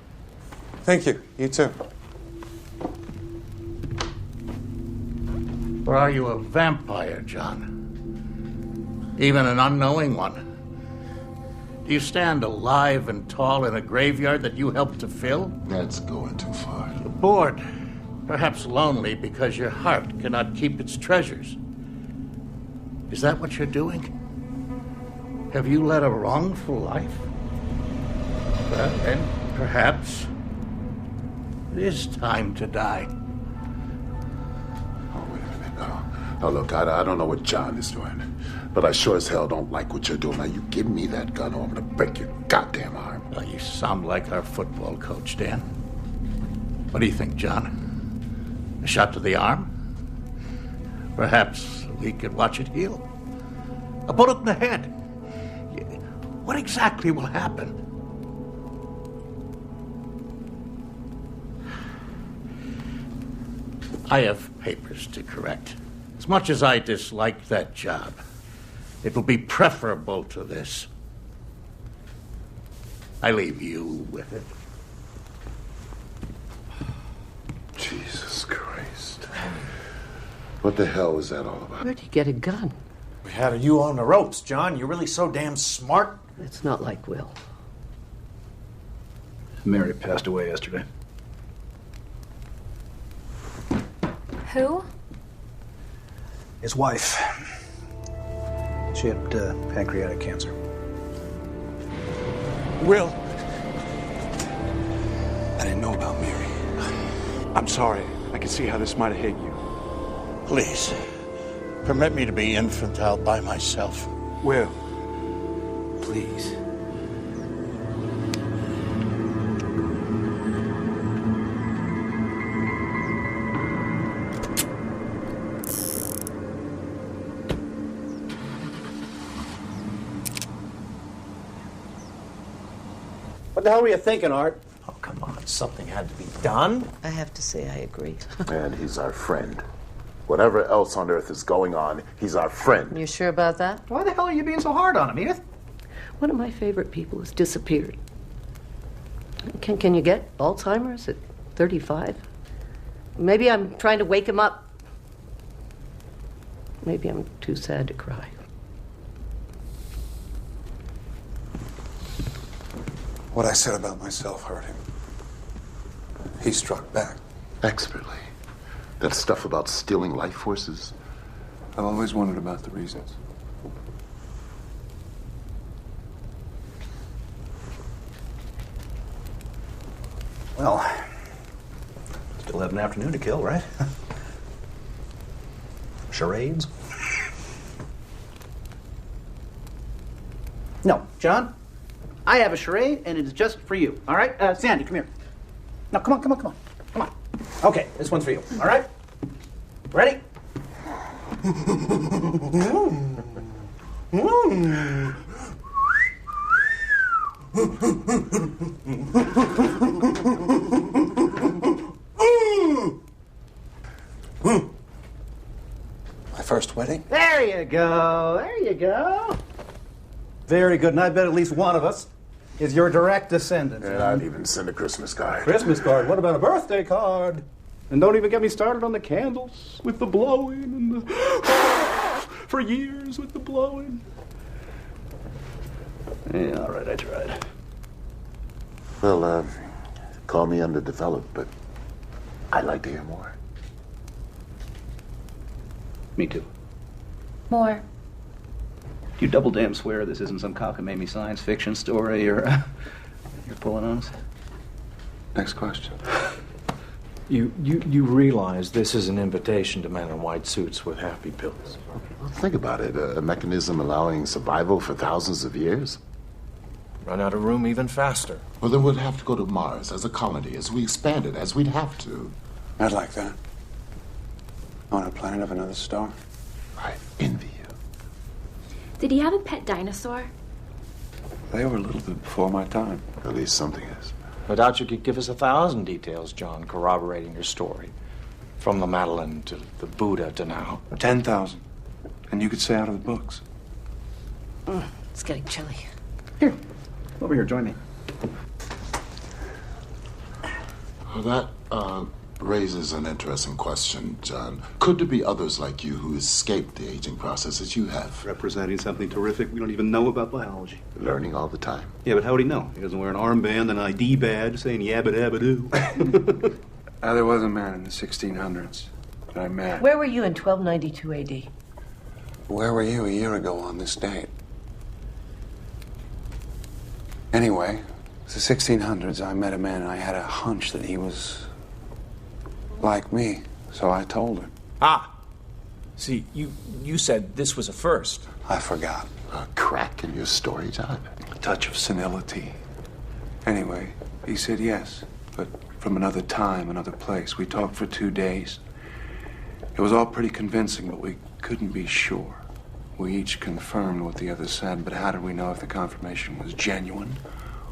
Thank you. You too. Or are you a vampire, John? Even an unknowing one? Do you stand alive and tall in a graveyard that you helped to fill? That's going too far. You're bored, perhaps lonely because your heart cannot keep its treasures. Is that what you're doing? Have you led a wrongful life? Well, then, perhaps it is time to die. Oh, wait a minute. Now, look, I don't know what John is doing, but I sure as hell don't like what you're doing. Now, you give me that gun or I'm going to break your goddamn arm. Well, you sound like our football coach, Dan. What do you think, John? A shot to the arm? Perhaps we could watch it heal. A bullet in the head. What exactly will happen? I have papers to correct. As much as I dislike that job, it will be preferable to this. I leave you with it. Jesus Christ. What the hell was that all about? Where'd you get a gun? We had you on the ropes, John. You're really so damn smart. It's not like Will. Mary passed away yesterday. Who? His wife. She had pancreatic cancer. Will. I didn't know about Mary. I'm sorry. I can see how this might have hit you. Please, permit me to be infantile by myself. Will. Please. What the hell were you thinking, Art? Oh, come on. Something had to be done. I have to say I agree. And he's our friend. Whatever else on earth is going on, he's our friend. You sure about that? Why the hell are you being so hard on him, Edith? One of my favorite people has disappeared. Can you get Alzheimer's at 35? Maybe I'm trying to wake him up. Maybe I'm too sad to cry. What I said about myself hurt him. He struck back. Expertly. That stuff about stealing life forces. I've always wondered about the reasons. Well, still have an afternoon to kill, right? Charades? No, John, I have a charade, and it is just for you, all right? Sandy, come here. No, come on. Okay, this one's for you, all right? Ready? My first wedding? There you go. Very good, and I bet at least one of us is your direct descendant. And I'd even send a Christmas card. Christmas card? What about a birthday card? And don't even get me started on the candles with the blowing and the... for years with the blowing. Yeah, all right, I tried. Well, call me underdeveloped, but I'd like to hear more. Me too. More. You double damn swear this isn't some cockamamie science fiction story you're pulling on us? Next question. You realize this is an invitation to men in white suits with happy pills. Well, think about it. A mechanism allowing survival for thousands of years. Run out of room even faster. Well, then we'd have to go to Mars as a colony, as we expand it, as we'd have to. I'd like that. On a planet of another star. I envy you. Did he have a pet dinosaur? They were a little bit before my time. At least something is. I doubt you could give us 1,000 details, John, corroborating your story. From the Madeline to the Buddha to now. 10,000. And you could say out of the books. It's getting chilly. Here. Over here, join me. Well, that raises an interesting question, John. Could there be others like you who escaped the aging process as you have? Representing something terrific we don't even know about biology. Learning all the time. Yeah, but how would he know? He doesn't wear an armband, an ID badge saying yabba dabba doo. There was a man in the 1600s that I met. Where were you in 1292 AD? Where were you a year ago on this date? Anyway, the 1600s, I met a man and I had a hunch that he was like me, so I told him. Ah! See, you said this was a first. I forgot. A crack in your story, John? A touch of senility. Anyway, he said yes, but from another time, another place. We talked for 2 days. It was all pretty convincing, but we couldn't be sure. We each confirmed what the other said, but how did we know if the confirmation was genuine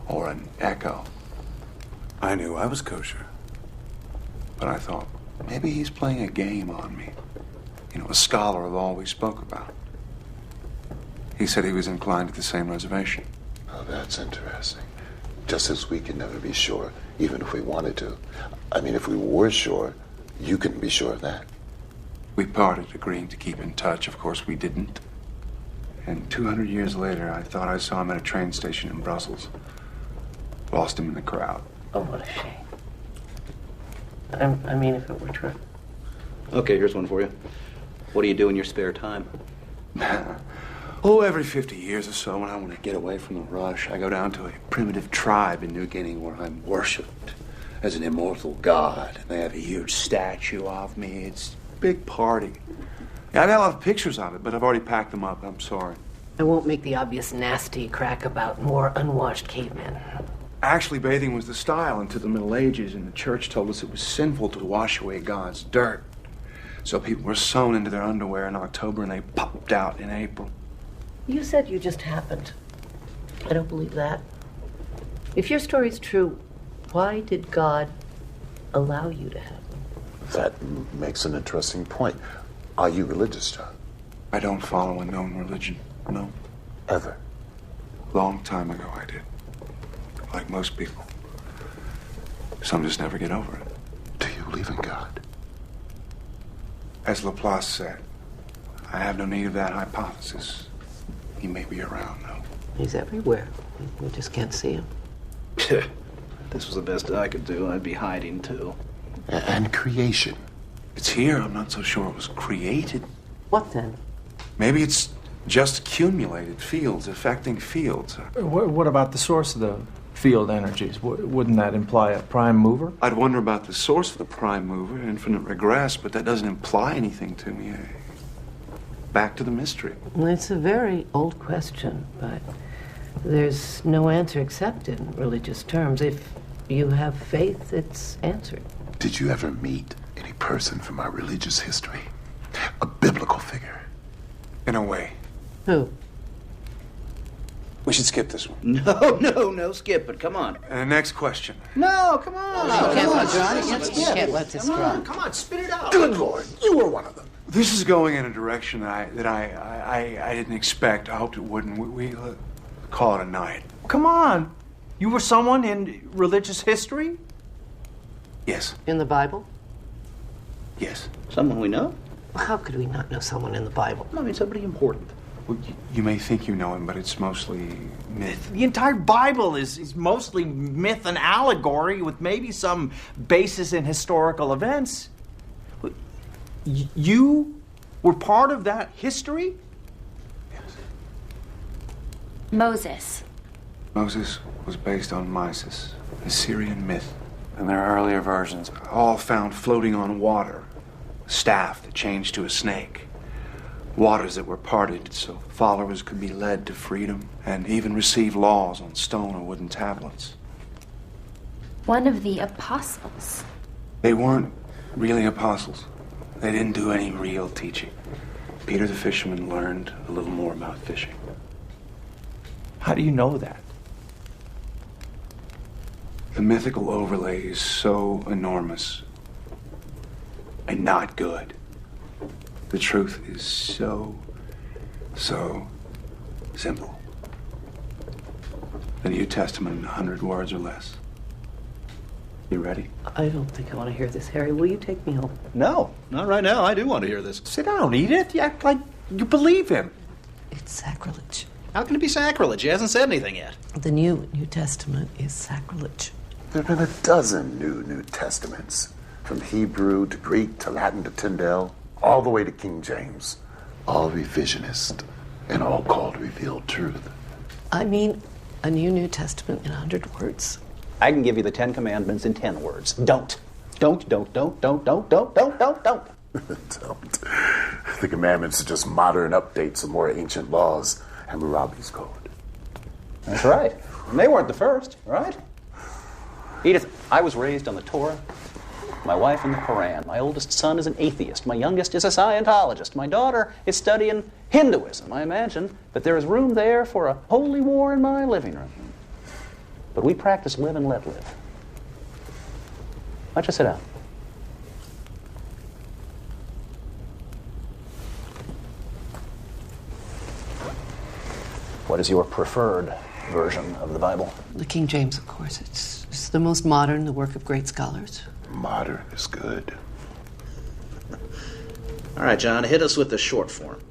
or an echo? I knew I was kosher, but I thought, maybe he's playing a game on me. You know, a scholar of all we spoke about. He said he was inclined to the same reservation. Oh, that's interesting. Just as we can never be sure, even if we wanted to. I mean, if we were sure, you couldn't be sure of that. We parted, agreeing to keep in touch. Of course, we didn't. And 200 years later, I thought I saw him at a train station in Brussels. Lost him in the crowd. Oh, what a shame. I mean, if it were true. Okay, here's one for you. What do you do in your spare time? Every 50 years or so, when I want to get away from the rush, I go down to a primitive tribe in New Guinea where I'm worshipped as an immortal god. And they have a huge statue of me. It's a big party. Yeah, I've got a lot of pictures of it, but I've already packed them up. I'm sorry. I won't make the obvious nasty crack about more unwashed cavemen. Actually, bathing was the style into the Middle Ages, and the church told us it was sinful to wash away God's dirt. So people were sewn into their underwear in October, and they popped out in April. You said you just happened. I don't believe that. If your story's true, why did God allow you to have them? That makes an interesting point. Are you religious, John? I don't follow a known religion, no. Ever? Long time ago I did. Like most people. Some just never get over it. Do you believe in God? As Laplace said, I have no need of that hypothesis. He may be around, though. He's everywhere. We just can't see him. This was the best I could do. I'd be hiding, too. And creation. It's here. I'm not so sure it was created. What then? Maybe it's just accumulated fields affecting fields. What about the source of the field energies? Wouldn't that imply a prime mover? I'd wonder about the source of the prime mover, infinite regress, but that doesn't imply anything to me. Back to the mystery. Well, it's a very old question, but there's no answer except in religious terms. If you have faith, it's answered. Did you ever meet any person from our religious history? A biblical figure? In a way. Who? We should skip this one. No, skip it. Come on. Next question. No, come on. Come on, John. You can't let this drop. Come on, spit it out. Good Lord, you were one of them. This is going in a direction that I didn't expect. I hoped it wouldn't. We call it a night. Come on. You were someone in religious history? Yes. In the Bible? Yes. Someone we know? How could we not know someone in the Bible? I mean, somebody important. Well, you may think you know him, but it's mostly myth. The entire Bible is mostly myth and allegory with maybe some basis in historical events. You were part of that history? Yes. Moses. Moses was based on Mysis, a Syrian myth. And their earlier versions, all found floating on water. A staff that changed to a snake. Waters that were parted so followers could be led to freedom and even receive laws on stone or wooden tablets. One of the apostles. They weren't really apostles. They didn't do any real teaching. Peter the fisherman learned a little more about fishing. How do you know that? The mythical overlay is so enormous and not good. The truth is so simple. The New Testament in 100 words or less. You ready? I don't think I want to hear this, Harry. Will you take me home? No, not right now. I do want to hear this. Sit down, Edith. You act like you believe him. It's sacrilege. How can it be sacrilege? He hasn't said anything yet. The New Testament is sacrilege. There have been a dozen New Testaments. From Hebrew to Greek to Latin to Tyndale, all the way to King James. All revisionist and all called revealed truth. I mean, a New Testament in 100 words. I can give you the 10 Commandments in 10 words. Don't. Don't. The commandments are just modern updates of more ancient laws. Hammurabi's code. That's right. And they weren't the first, right? Edith, I was raised on the Torah, my wife in the Quran. My oldest son is an atheist. My youngest is a Scientologist. My daughter is studying Hinduism. I imagine that there is room there for a holy war in my living room. But we practice live and let live. Why don't you sit down? What is your preferred version of the Bible? The King James, of course. It's the most modern, the work of great scholars. Modern is good. All right, John, hit us with the short form.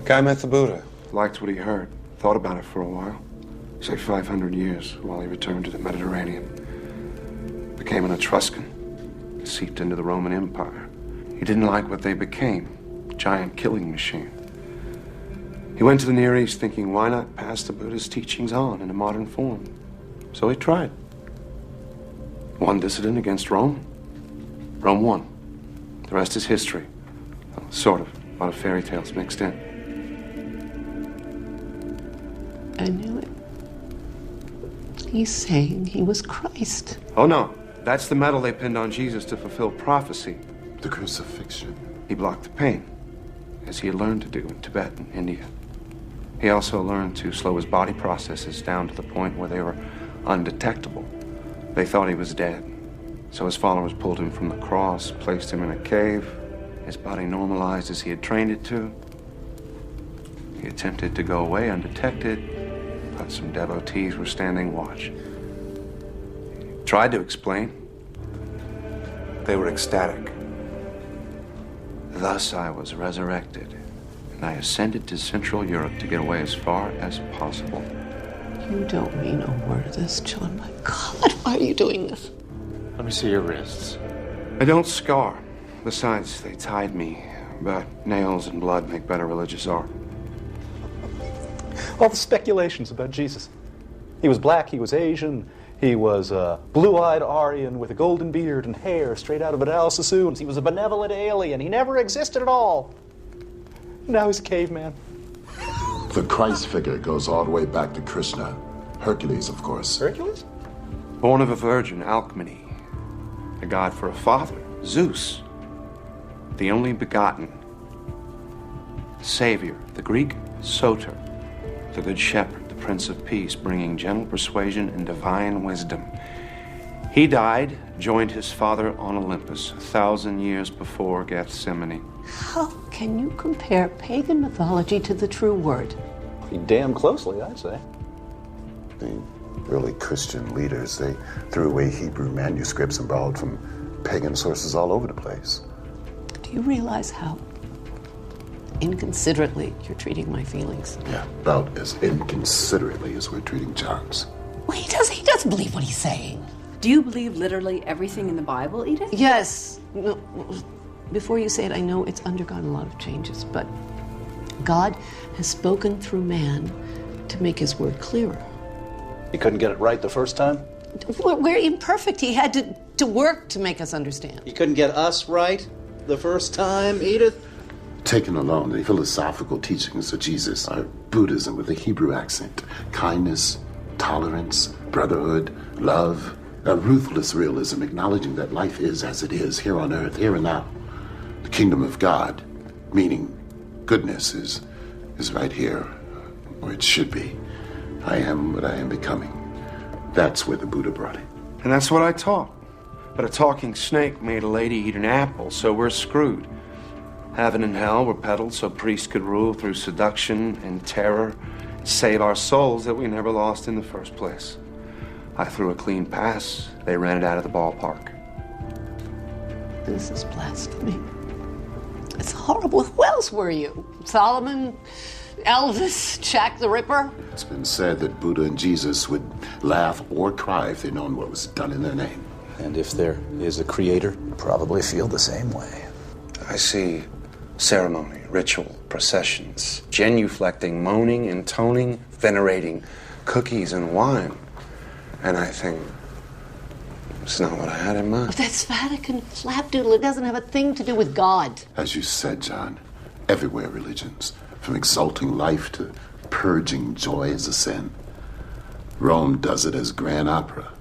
A guy met the Buddha, liked what he heard, thought about it for a while. Say 500 years while he returned to the Mediterranean. Became an Etruscan, seeped into the Roman Empire. He didn't like what they became, a giant killing machine. He went to the Near East thinking, why not pass the Buddha's teachings on in a modern form? So he tried. One dissident against Rome. Rome won. The rest is history. Well, sort of. A lot of fairy tales mixed in. I knew it. He's saying he was Christ. Oh, no. That's the medal they pinned on Jesus to fulfill prophecy. The crucifixion. He blocked the pain, as he had learned to do in Tibet and India. He also learned to slow his body processes down to the point where they were undetectable. They thought he was dead. So his followers pulled him from the cross, placed him in a cave. His body normalized as he had trained it to. He attempted to go away undetected, but some devotees were standing watch. He tried to explain. They were ecstatic. Thus I was resurrected, and I ascended to Central Europe to get away as far as possible. You don't mean a word of this, John. My God, why are you doing this? Let me see your wrists. I don't scar. Besides, they tied me. But nails and blood make better religious art. All the speculations about Jesus. He was black, he was Asian, he was a blue-eyed Aryan with a golden beard and hair straight out of Vidal Sassoon's. He was a benevolent alien. He never existed at all. Now he's a caveman. The Christ figure goes all the way back to Krishna. Hercules, of course. Hercules? Born of a virgin, Alcmene. A god for a father, Zeus. The only begotten. Savior, the Greek, Soter. The good shepherd, the Prince of Peace, bringing gentle persuasion and divine wisdom. He died, joined his father on Olympus 1,000 years before Gethsemane. How can you compare pagan mythology to the true word? Pretty damn closely, I'd say. The early Christian leaders, they threw away Hebrew manuscripts and borrowed from pagan sources all over the place. Do you realize how inconsiderately you're treating my feelings? Yeah, about as inconsiderately as we're treating John's. Well, he doesn't believe what he's saying. Do you believe literally everything in the Bible, Edith? Yes. No, before you say it, I know it's undergone a lot of changes, but God has spoken through man to make his word clearer. He couldn't get it right the first time? We're imperfect. He had to work to make us understand. You couldn't get us right the first time, Edith? Taken alone, the philosophical teachings of Jesus are Buddhism with a Hebrew accent. Kindness, tolerance, brotherhood, love, a ruthless realism, acknowledging that life is as it is, here on earth, here and now. The kingdom of God, meaning goodness, is right here, where it should be. I am what I am becoming. That's where the Buddha brought it. And that's what I taught. But a talking snake made a lady eat an apple, so we're screwed. Heaven and hell were peddled so priests could rule through seduction and terror, save our souls that we never lost in the first place. I threw a clean pass. They ran it out of the ballpark. This is blasphemy. It's horrible. Who else were you? Solomon? Elvis? Jack the Ripper? It's been said that Buddha and Jesus would laugh or cry if they'd known what was done in their name. And if there is a creator, probably feel the same way. I see ceremony, ritual, processions, genuflecting, moaning, intoning, venerating, cookies and wine. And I think it's not what I had in mind. But that's Vatican flapdoodle. It doesn't have a thing to do with God. As you said, John, everywhere religions, from exalting life to purging joy as a sin. Rome does it as grand opera.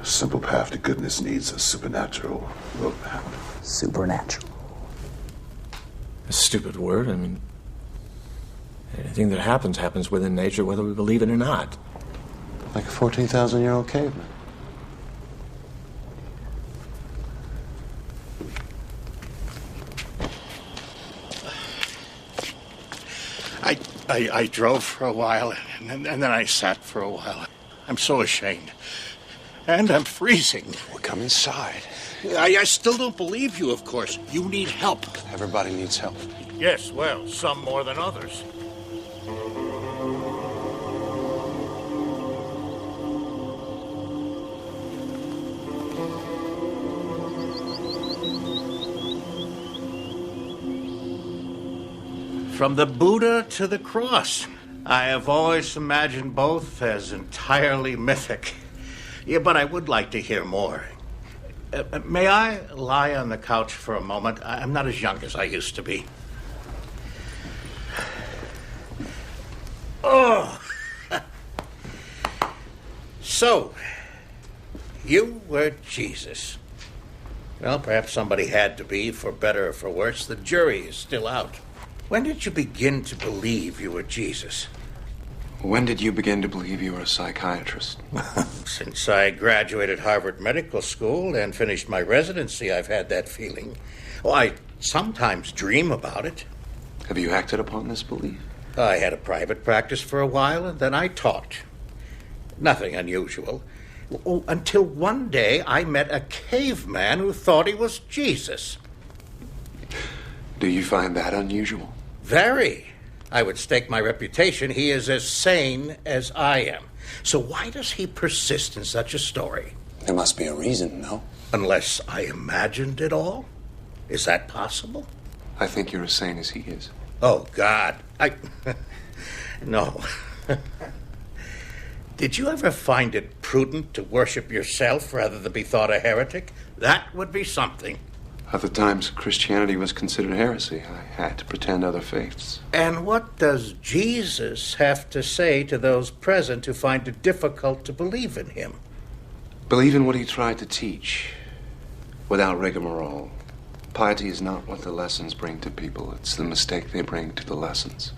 A simple path to goodness needs a supernatural roadmap. Supernatural. A stupid word. I mean, anything that happens within nature, whether we believe it or not. Like a 14,000-year-old caveman. I drove for a while, and then I sat for a while. I'm so ashamed. And I'm freezing. Well, come inside. I still don't believe you, of course. You need help. Everybody needs help. Yes, well, some more than others. From the Buddha to the cross. I have always imagined both as entirely mythic. Yeah, but I would like to hear more. May I lie on the couch for a moment? I'm not as young as I used to be. Oh! So, you were Jesus. Well, perhaps somebody had to be, for better or for worse. The jury is still out. When did you begin to believe you were Jesus? When did you begin to believe you were a psychiatrist? Since I graduated Harvard Medical School and finished my residency, I've had that feeling. Oh, I sometimes dream about it. Have you acted upon this belief? I had a private practice for a while, and then I taught. Nothing unusual. Oh, until one day I met a caveman who thought he was Jesus. Do you find that unusual? Very. I would stake my reputation he is as sane as I am. So why does he persist in such a story? There must be a reason, no? Unless I imagined it all? Is that possible? I think you're as sane as he is. Oh, God. No. Did you ever find it prudent to worship yourself rather than be thought a heretic? That would be something. At the times Christianity was considered heresy, I had to pretend other faiths. And what does Jesus have to say to those present who find it difficult to believe in him? Believe in what he tried to teach, without rigmarole. Piety is not what the lessons bring to people, it's the mistake they bring to the lessons.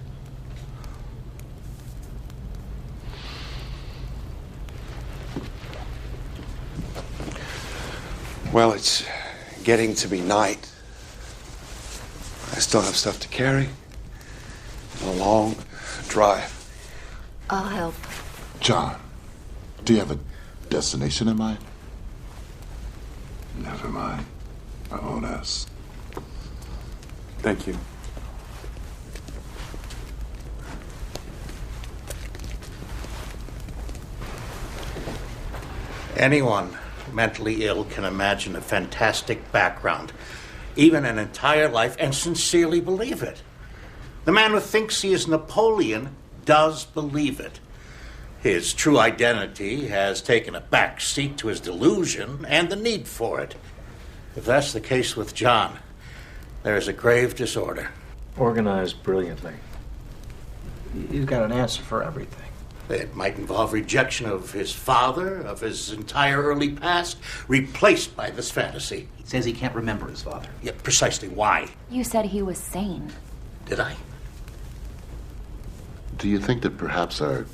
Well, it's getting to be night. I still have stuff to carry. A long drive. I'll help. John, do you have a destination in mind? Never mind. I won't ask. Thank you. Anyone mentally ill can imagine a fantastic background, even an entire life, and sincerely believe it. The man who thinks he is Napoleon does believe it. His true identity has taken a back seat to his delusion and the need for it. If that's the case with John, there is a grave disorder. Organized brilliantly. He's got an answer for everything. It might involve rejection of his father, of his entire early past, replaced by this fantasy. He says he can't remember his father. Yeah, precisely why. You said he was sane. Did I? Do you think that perhaps our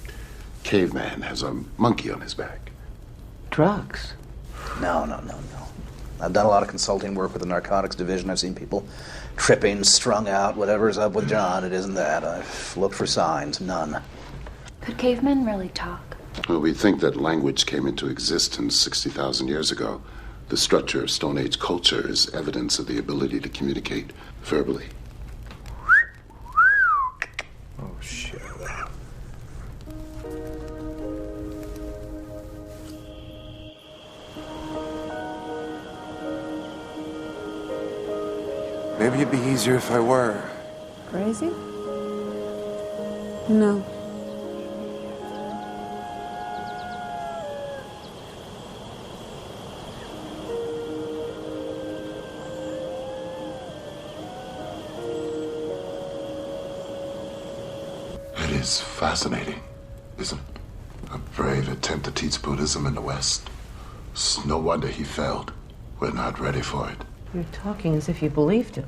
caveman has a monkey on his back? Drugs? No. I've done a lot of consulting work with the narcotics division. I've seen people tripping, strung out, whatever's up with John. It isn't that. I've looked for signs. None. Could cavemen really talk? Well, we think that language came into existence 60,000 years ago. The structure of Stone Age culture is evidence of the ability to communicate verbally. Oh, shit. Maybe it'd be easier if I were. Crazy? No. It is fascinating, isn't it? A brave attempt to teach Buddhism in the West. It's no wonder he failed. We're not ready for it. You're talking as if you believed him.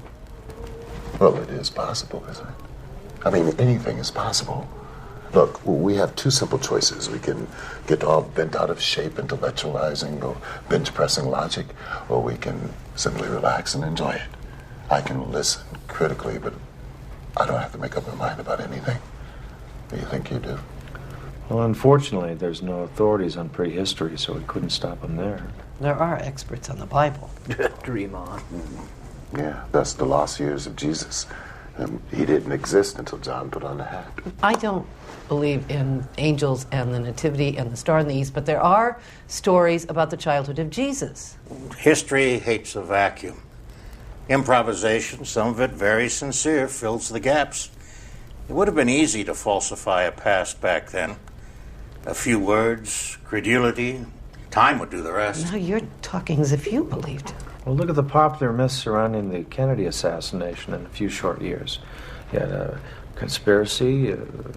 Well, it is possible, isn't it? I mean, anything is possible. Look, we have two simple choices. We can get all bent out of shape, intellectualizing, or bench-pressing logic, or we can simply relax and enjoy it. I can listen critically, but I don't have to make up my mind about anything. Do you think you do? Well, unfortunately, there's no authorities on prehistory, so we couldn't stop him there. There are experts on the Bible. Dream on. Yeah, that's the lost years of Jesus. He didn't exist until John put on the hat. I don't believe in angels and the nativity and the star in the east, but there are stories about the childhood of Jesus. History hates a vacuum. Improvisation, some of it very sincere, fills the gaps. It would have been easy to falsify a past back then. A few words, credulity, time would do the rest. Now you're talking as if you believed it. Well, look at the popular myths surrounding the Kennedy assassination in a few short years. You had a conspiracy,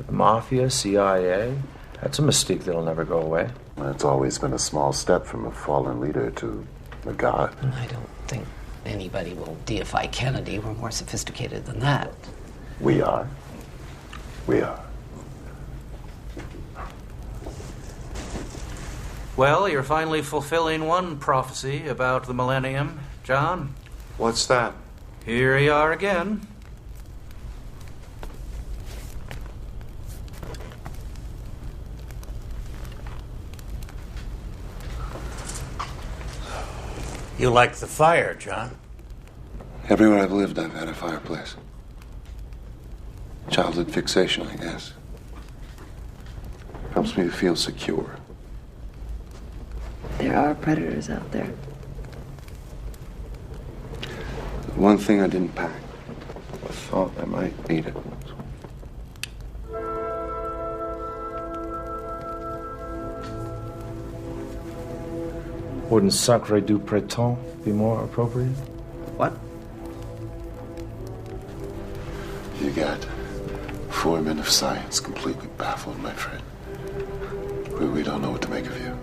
mafia, CIA. That's a mystique that'll never go away. It's always been a small step from a fallen leader to a god. I don't think anybody will deify Kennedy. We're more sophisticated than that. We are. We are. Well, you're finally fulfilling one prophecy about the millennium, John. What's that? Here you are again. You like the fire, John? Everywhere I've lived, I've had a fireplace. Childhood fixation, I guess. Helps me to feel secure. There are predators out there. One thing I didn't pack. I thought I might need it. Wouldn't Sacre du Printemps be more appropriate? What? You got 4 men of science completely baffled, my friend. We don't know what to make of you.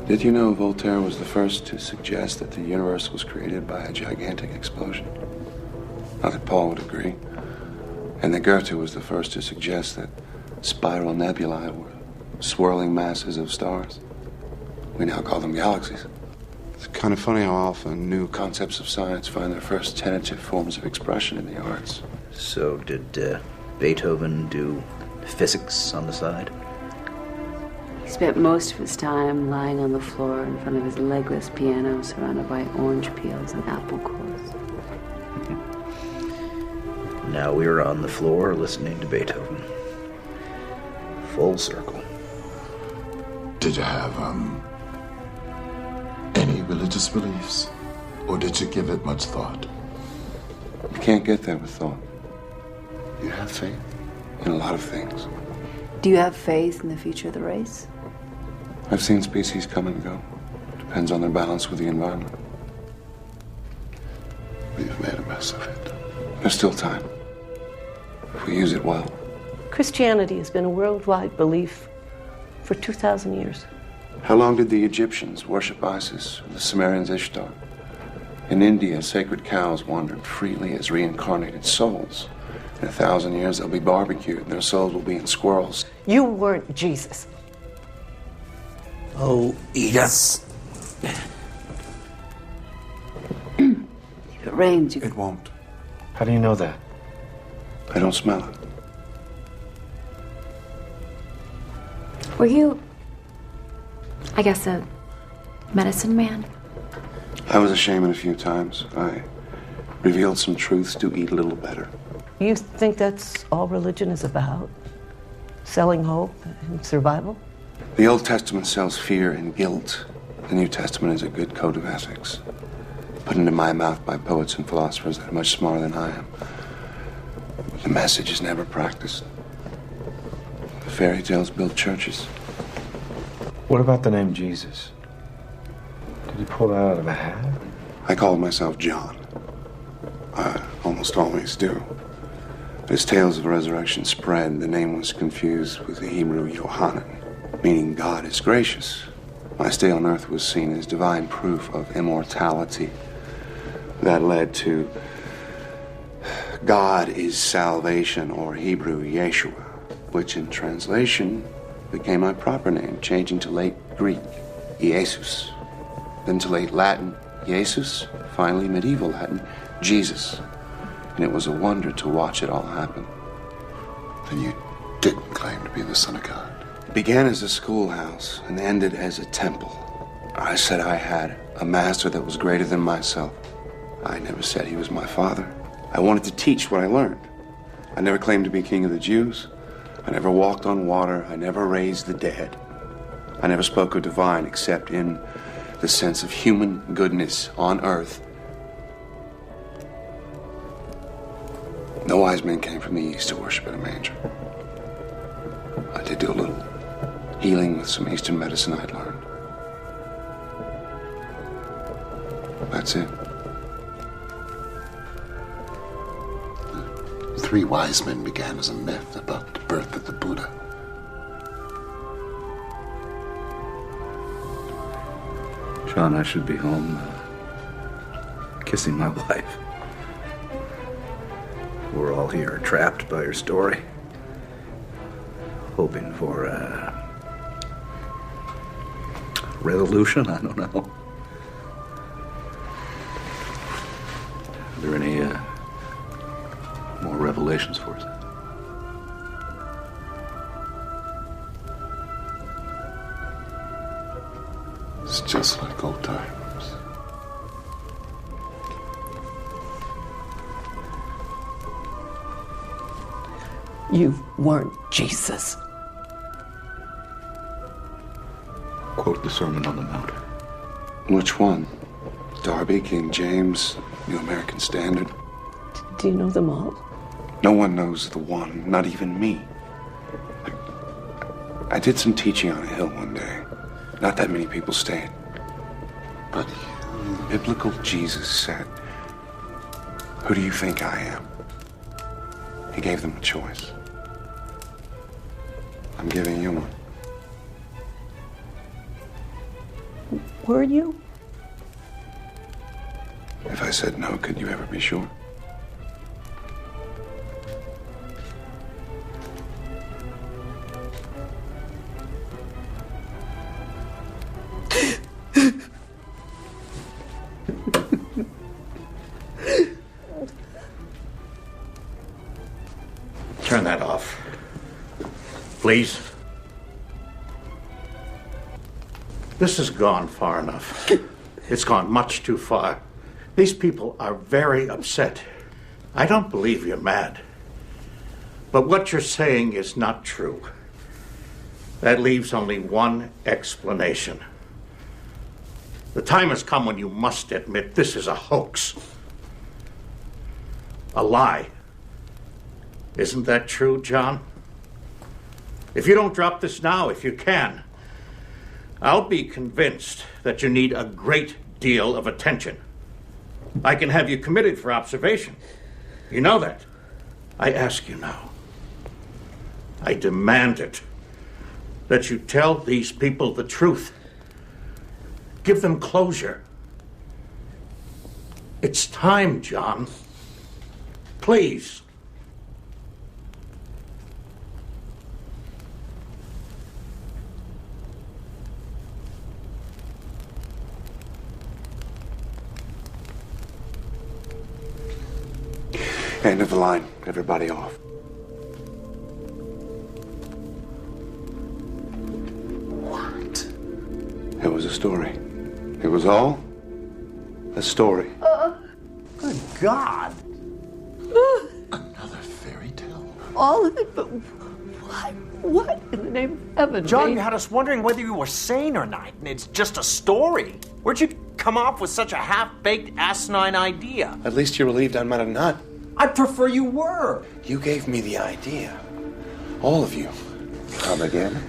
Did you know Voltaire was the first to suggest that the universe was created by a gigantic explosion? Not that Paul would agree. And that Goethe was the first to suggest that spiral nebulae were swirling masses of stars. We now call them galaxies. It's kind of funny how often new concepts of science find their first tentative forms of expression in the arts. So did Beethoven do physics on the side? He spent most of his time lying on the floor in front of his legless piano surrounded by orange peels and apple cores. Now we're on the floor listening to Beethoven. Full circle. Did you have, any religious beliefs? Or did you give it much thought? You can't get there with thought. You have faith in a lot of things. Do you have faith in the future of the race? I've seen species come and go. Depends on their balance with the environment. We've made a mess of it. There's still time. If we use it well. Christianity has been a worldwide belief for 2,000 years. How long did the Egyptians worship Isis, or the Sumerians Ishtar? In India, sacred cows wandered freely as reincarnated souls. In 1,000 years, they'll be barbecued, and their souls will be in squirrels. You weren't Jesus. Oh, yes. If it rains, you... It won't. How do you know that? I don't smell it. Were you, I guess, a medicine man? I was a shaman a few times. I revealed some truths to eat a little better. You think that's all religion is about? Selling hope and survival? The Old Testament sells fear and guilt. The New Testament is a good code of ethics, put into my mouth by poets and philosophers that are much smarter than I am. But the message is never practiced. The fairy tales build churches. What about the name Jesus? Did you pull that out of a hat? I called myself John. I almost always do. As tales of resurrection spread, the name was confused with the Hebrew Yohanan, meaning God is gracious. My stay on earth was seen as divine proof of immortality. That led to God is salvation, or Hebrew Yeshua, which in translation became my proper name, changing to late Greek, Jesus, then to late Latin, Jesus, finally medieval Latin, Jesus. And it was a wonder to watch it all happen. Then you didn't claim to be the Son of God. It began as a schoolhouse and ended as a temple. I said I had a master that was greater than myself. I never said he was my father. I wanted to teach what I learned. I never claimed to be king of the Jews. I never walked on water. I never raised the dead. I never spoke of divine except in the sense of human goodness on earth. No wise men came from the east to worship at a manger. I did do a little healing with some Eastern medicine I'd learned. That's it. The 3 wise men began as a myth about the birth of the Buddha. John, I should be home kissing my wife. We're all here trapped by your story, hoping for a resolution. I don't know. Are there any more revelations for us? It's just like old times. You weren't Jesus. Quote the Sermon on the Mount. Which one? Darby, King James, New American Standard? Do you know them all? No one knows the one, not even me. I did some teaching on a hill one day. Not that many people stayed. But biblical Jesus said, "Who do you think I am?" He gave them a choice. I'm giving you one. Were you? If I said no, could you ever be sure? Turn that off. Please. This has gone far enough. It's gone much too far. These people are very upset. I don't believe you're mad. But what you're saying is not true. That leaves only one explanation. The time has come when you must admit this is a hoax. A lie. Isn't that true, John? If you don't drop this now, if you can, I'll be convinced that you need a great deal of attention. I can have you committed for observation. You know that. I ask you now. I demand it. That you tell these people the truth. Give them closure. It's time, John. Please. End of the line. Everybody off. What? It was a story. It was all a story. Good God. Another fairy tale? All of it, but what? What in the name of heaven? John, made- you had us wondering whether you were sane or not, and it's just a story. Where'd you come up with such a half-baked, asinine idea? At least you're relieved I'm not a nut. I'd prefer you were. You gave me the idea. All of you. Come again?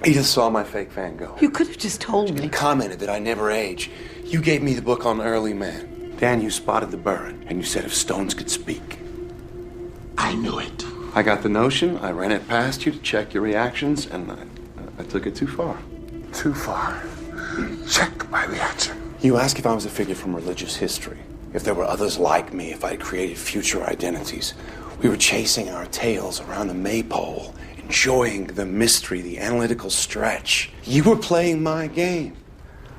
Edith saw my fake Van Gogh. You could have just told me. She commented that I never age. You gave me the book on early man. Dan, you spotted the burn, and you said if stones could speak. I knew it. I got the notion, I ran it past you to check your reactions, and I took it too far. Too far. Check my reaction. You asked if I was a figure from religious history, if there were others like me, if I had created future identities. We were chasing our tails around the maypole, enjoying the mystery, the analytical stretch. You were playing my game.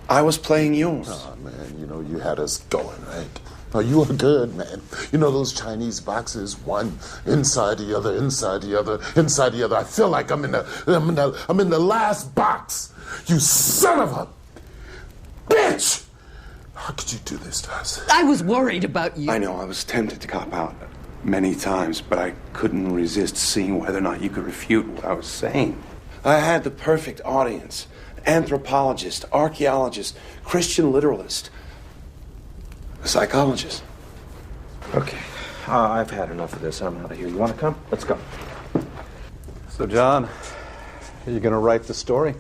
I was playing yours. Oh, man, you had us going, right? Oh, you were good, man. You know those Chinese boxes, one inside the other, inside the other, inside the other. I feel like I'm in the last box. You son of a bitch! How could you do this to us? I was worried about you. I know, I was tempted to cop out many times, but I couldn't resist seeing whether or not you could refute what I was saying. I had the perfect audience. Anthropologist, archaeologist, Christian literalist, a psychologist. Okay, I've had enough of this. I'm out of here. You want to come? Let's go. So, John, are you going to write the story?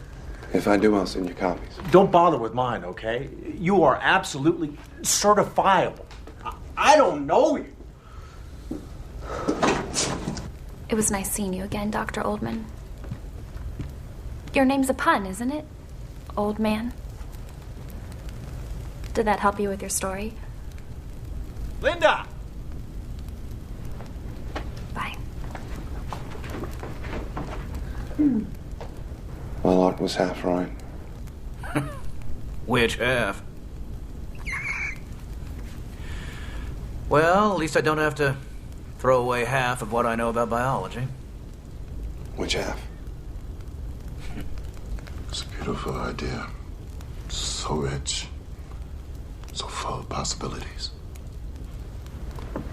If I do, I'll send you copies. Don't bother with mine, okay? You are absolutely certifiable. I don't know you. It was nice seeing you again, Dr. Oldman. Your name's a pun, isn't it? Old man. Did that help you with your story? Linda! Well, Art was half right. Which half? Well, at least I don't have to throw away half of what I know about biology. Which half? It's a beautiful idea. So rich. So full of possibilities.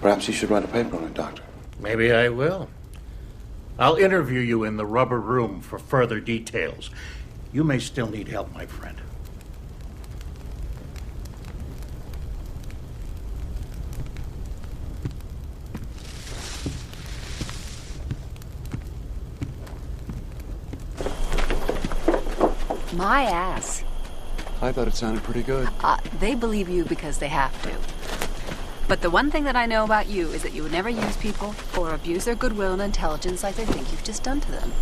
Perhaps you should write a paper on it, Doctor. Maybe I will. I'll interview you in the rubber room for further details. You may still need help, my friend. My ass. I thought it sounded pretty good. They believe you because they have to. But the one thing that I know about you is that you would never use people or abuse their goodwill and intelligence like they think you've just done to them.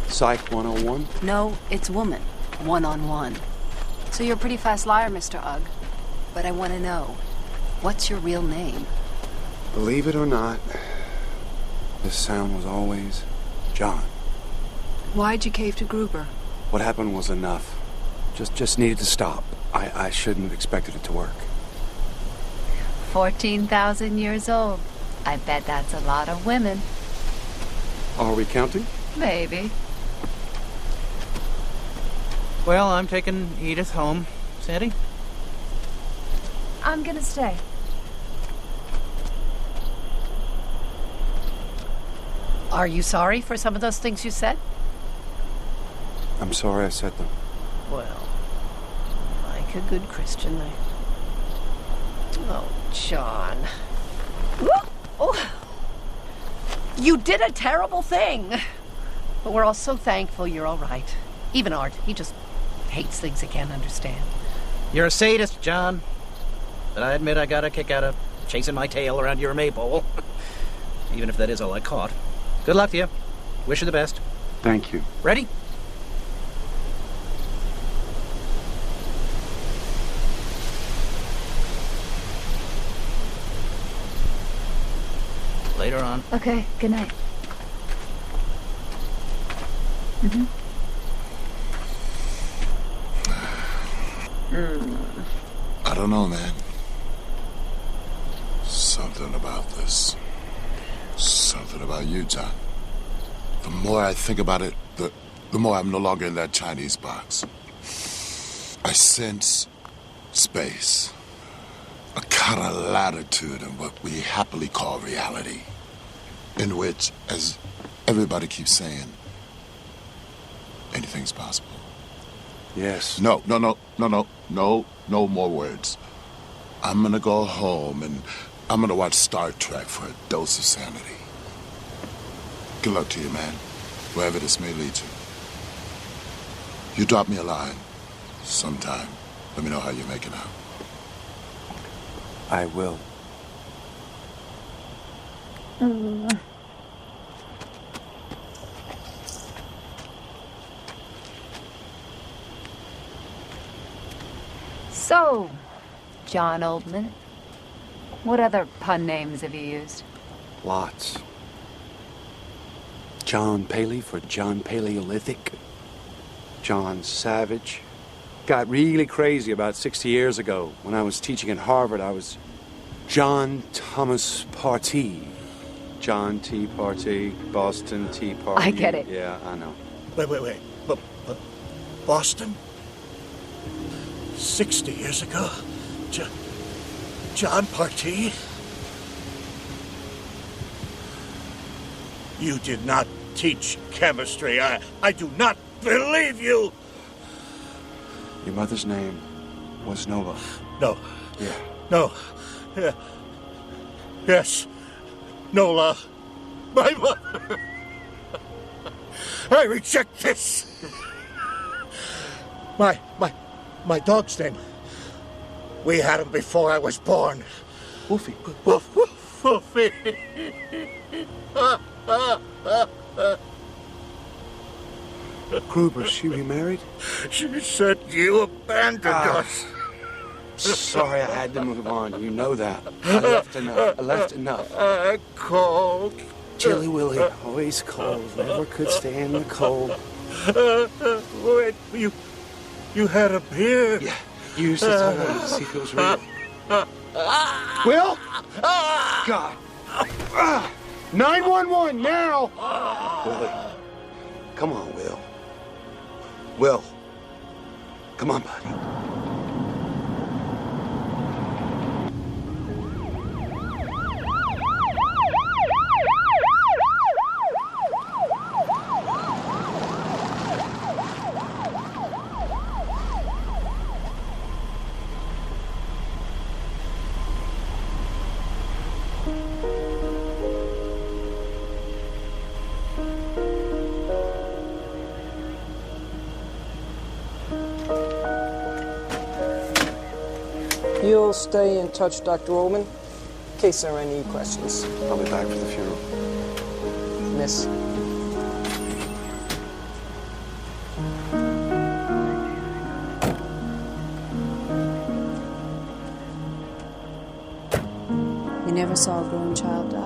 Psych 101? No, it's woman. One-on-one. So you're a pretty fast liar, Mr. Ugg. But I want to know, what's your real name? Believe it or not, this sound was always John. Why'd you cave to Gruber? What happened was enough. Just needed to stop. I shouldn't have expected it to work. 14,000 years old. I bet that's a lot of women. Are we counting? Maybe. Well, I'm taking Edith home. Sandy? I'm gonna stay. Are you sorry for some of those things you said? I'm sorry I said them. Well, like a good Christian, Oh, John. Oh. You did a terrible thing. But we're all so thankful you're all right. Even Art, he just hates things he can't understand. You're a sadist, John. But I admit I got a kick out of chasing my tail around your maypole. Even if that is all I caught. Good luck to you. Wish you the best. Thank you. Ready? Later on. Okay, good night. I don't know, man. Something about this. Something about you, John. The more I think about it, the more I'm no longer in that Chinese box. I sense space. A kind of latitude in what we happily call reality. In which, as everybody keeps saying, anything's possible. Yes. No more words. I'm gonna go home and I'm gonna watch Star Trek for a dose of sanity. Good luck to you, man, wherever this may lead you. You drop me a line sometime. Let me know how you're making out. I will. So, John Oldman, what other pun names have you used? Lots. John Paley for John Paleolithic. John Savage. Got really crazy about 60 years ago. When I was teaching at Harvard, I was John Thomas Partee. John T. Partee, Boston Tea Party. I get it. Yeah, I know. Wait. But Boston? 60 years ago? John Partee? You did not teach chemistry. I do not believe you! Your mother's name was Nova. No. Yeah. No. Yeah. Yes. Nola. My mother. I reject this. My dog's name. We had him before I was born. Wolfie. Wolfie. Gruber, she remarried? She said you abandoned us. Sorry, I had to move on. You know that. I left enough. I called Chilly Willy, always cold, never could stand the cold. Wait, you had a beer? Yeah, used the tongue on to see if it was real. Will? God. 911 now! Willie, come on, Will. Will, come on, buddy. You'll stay in touch, Dr. Ullman, in case there are any questions. I'll be back for the funeral. Miss. You never saw a grown child die?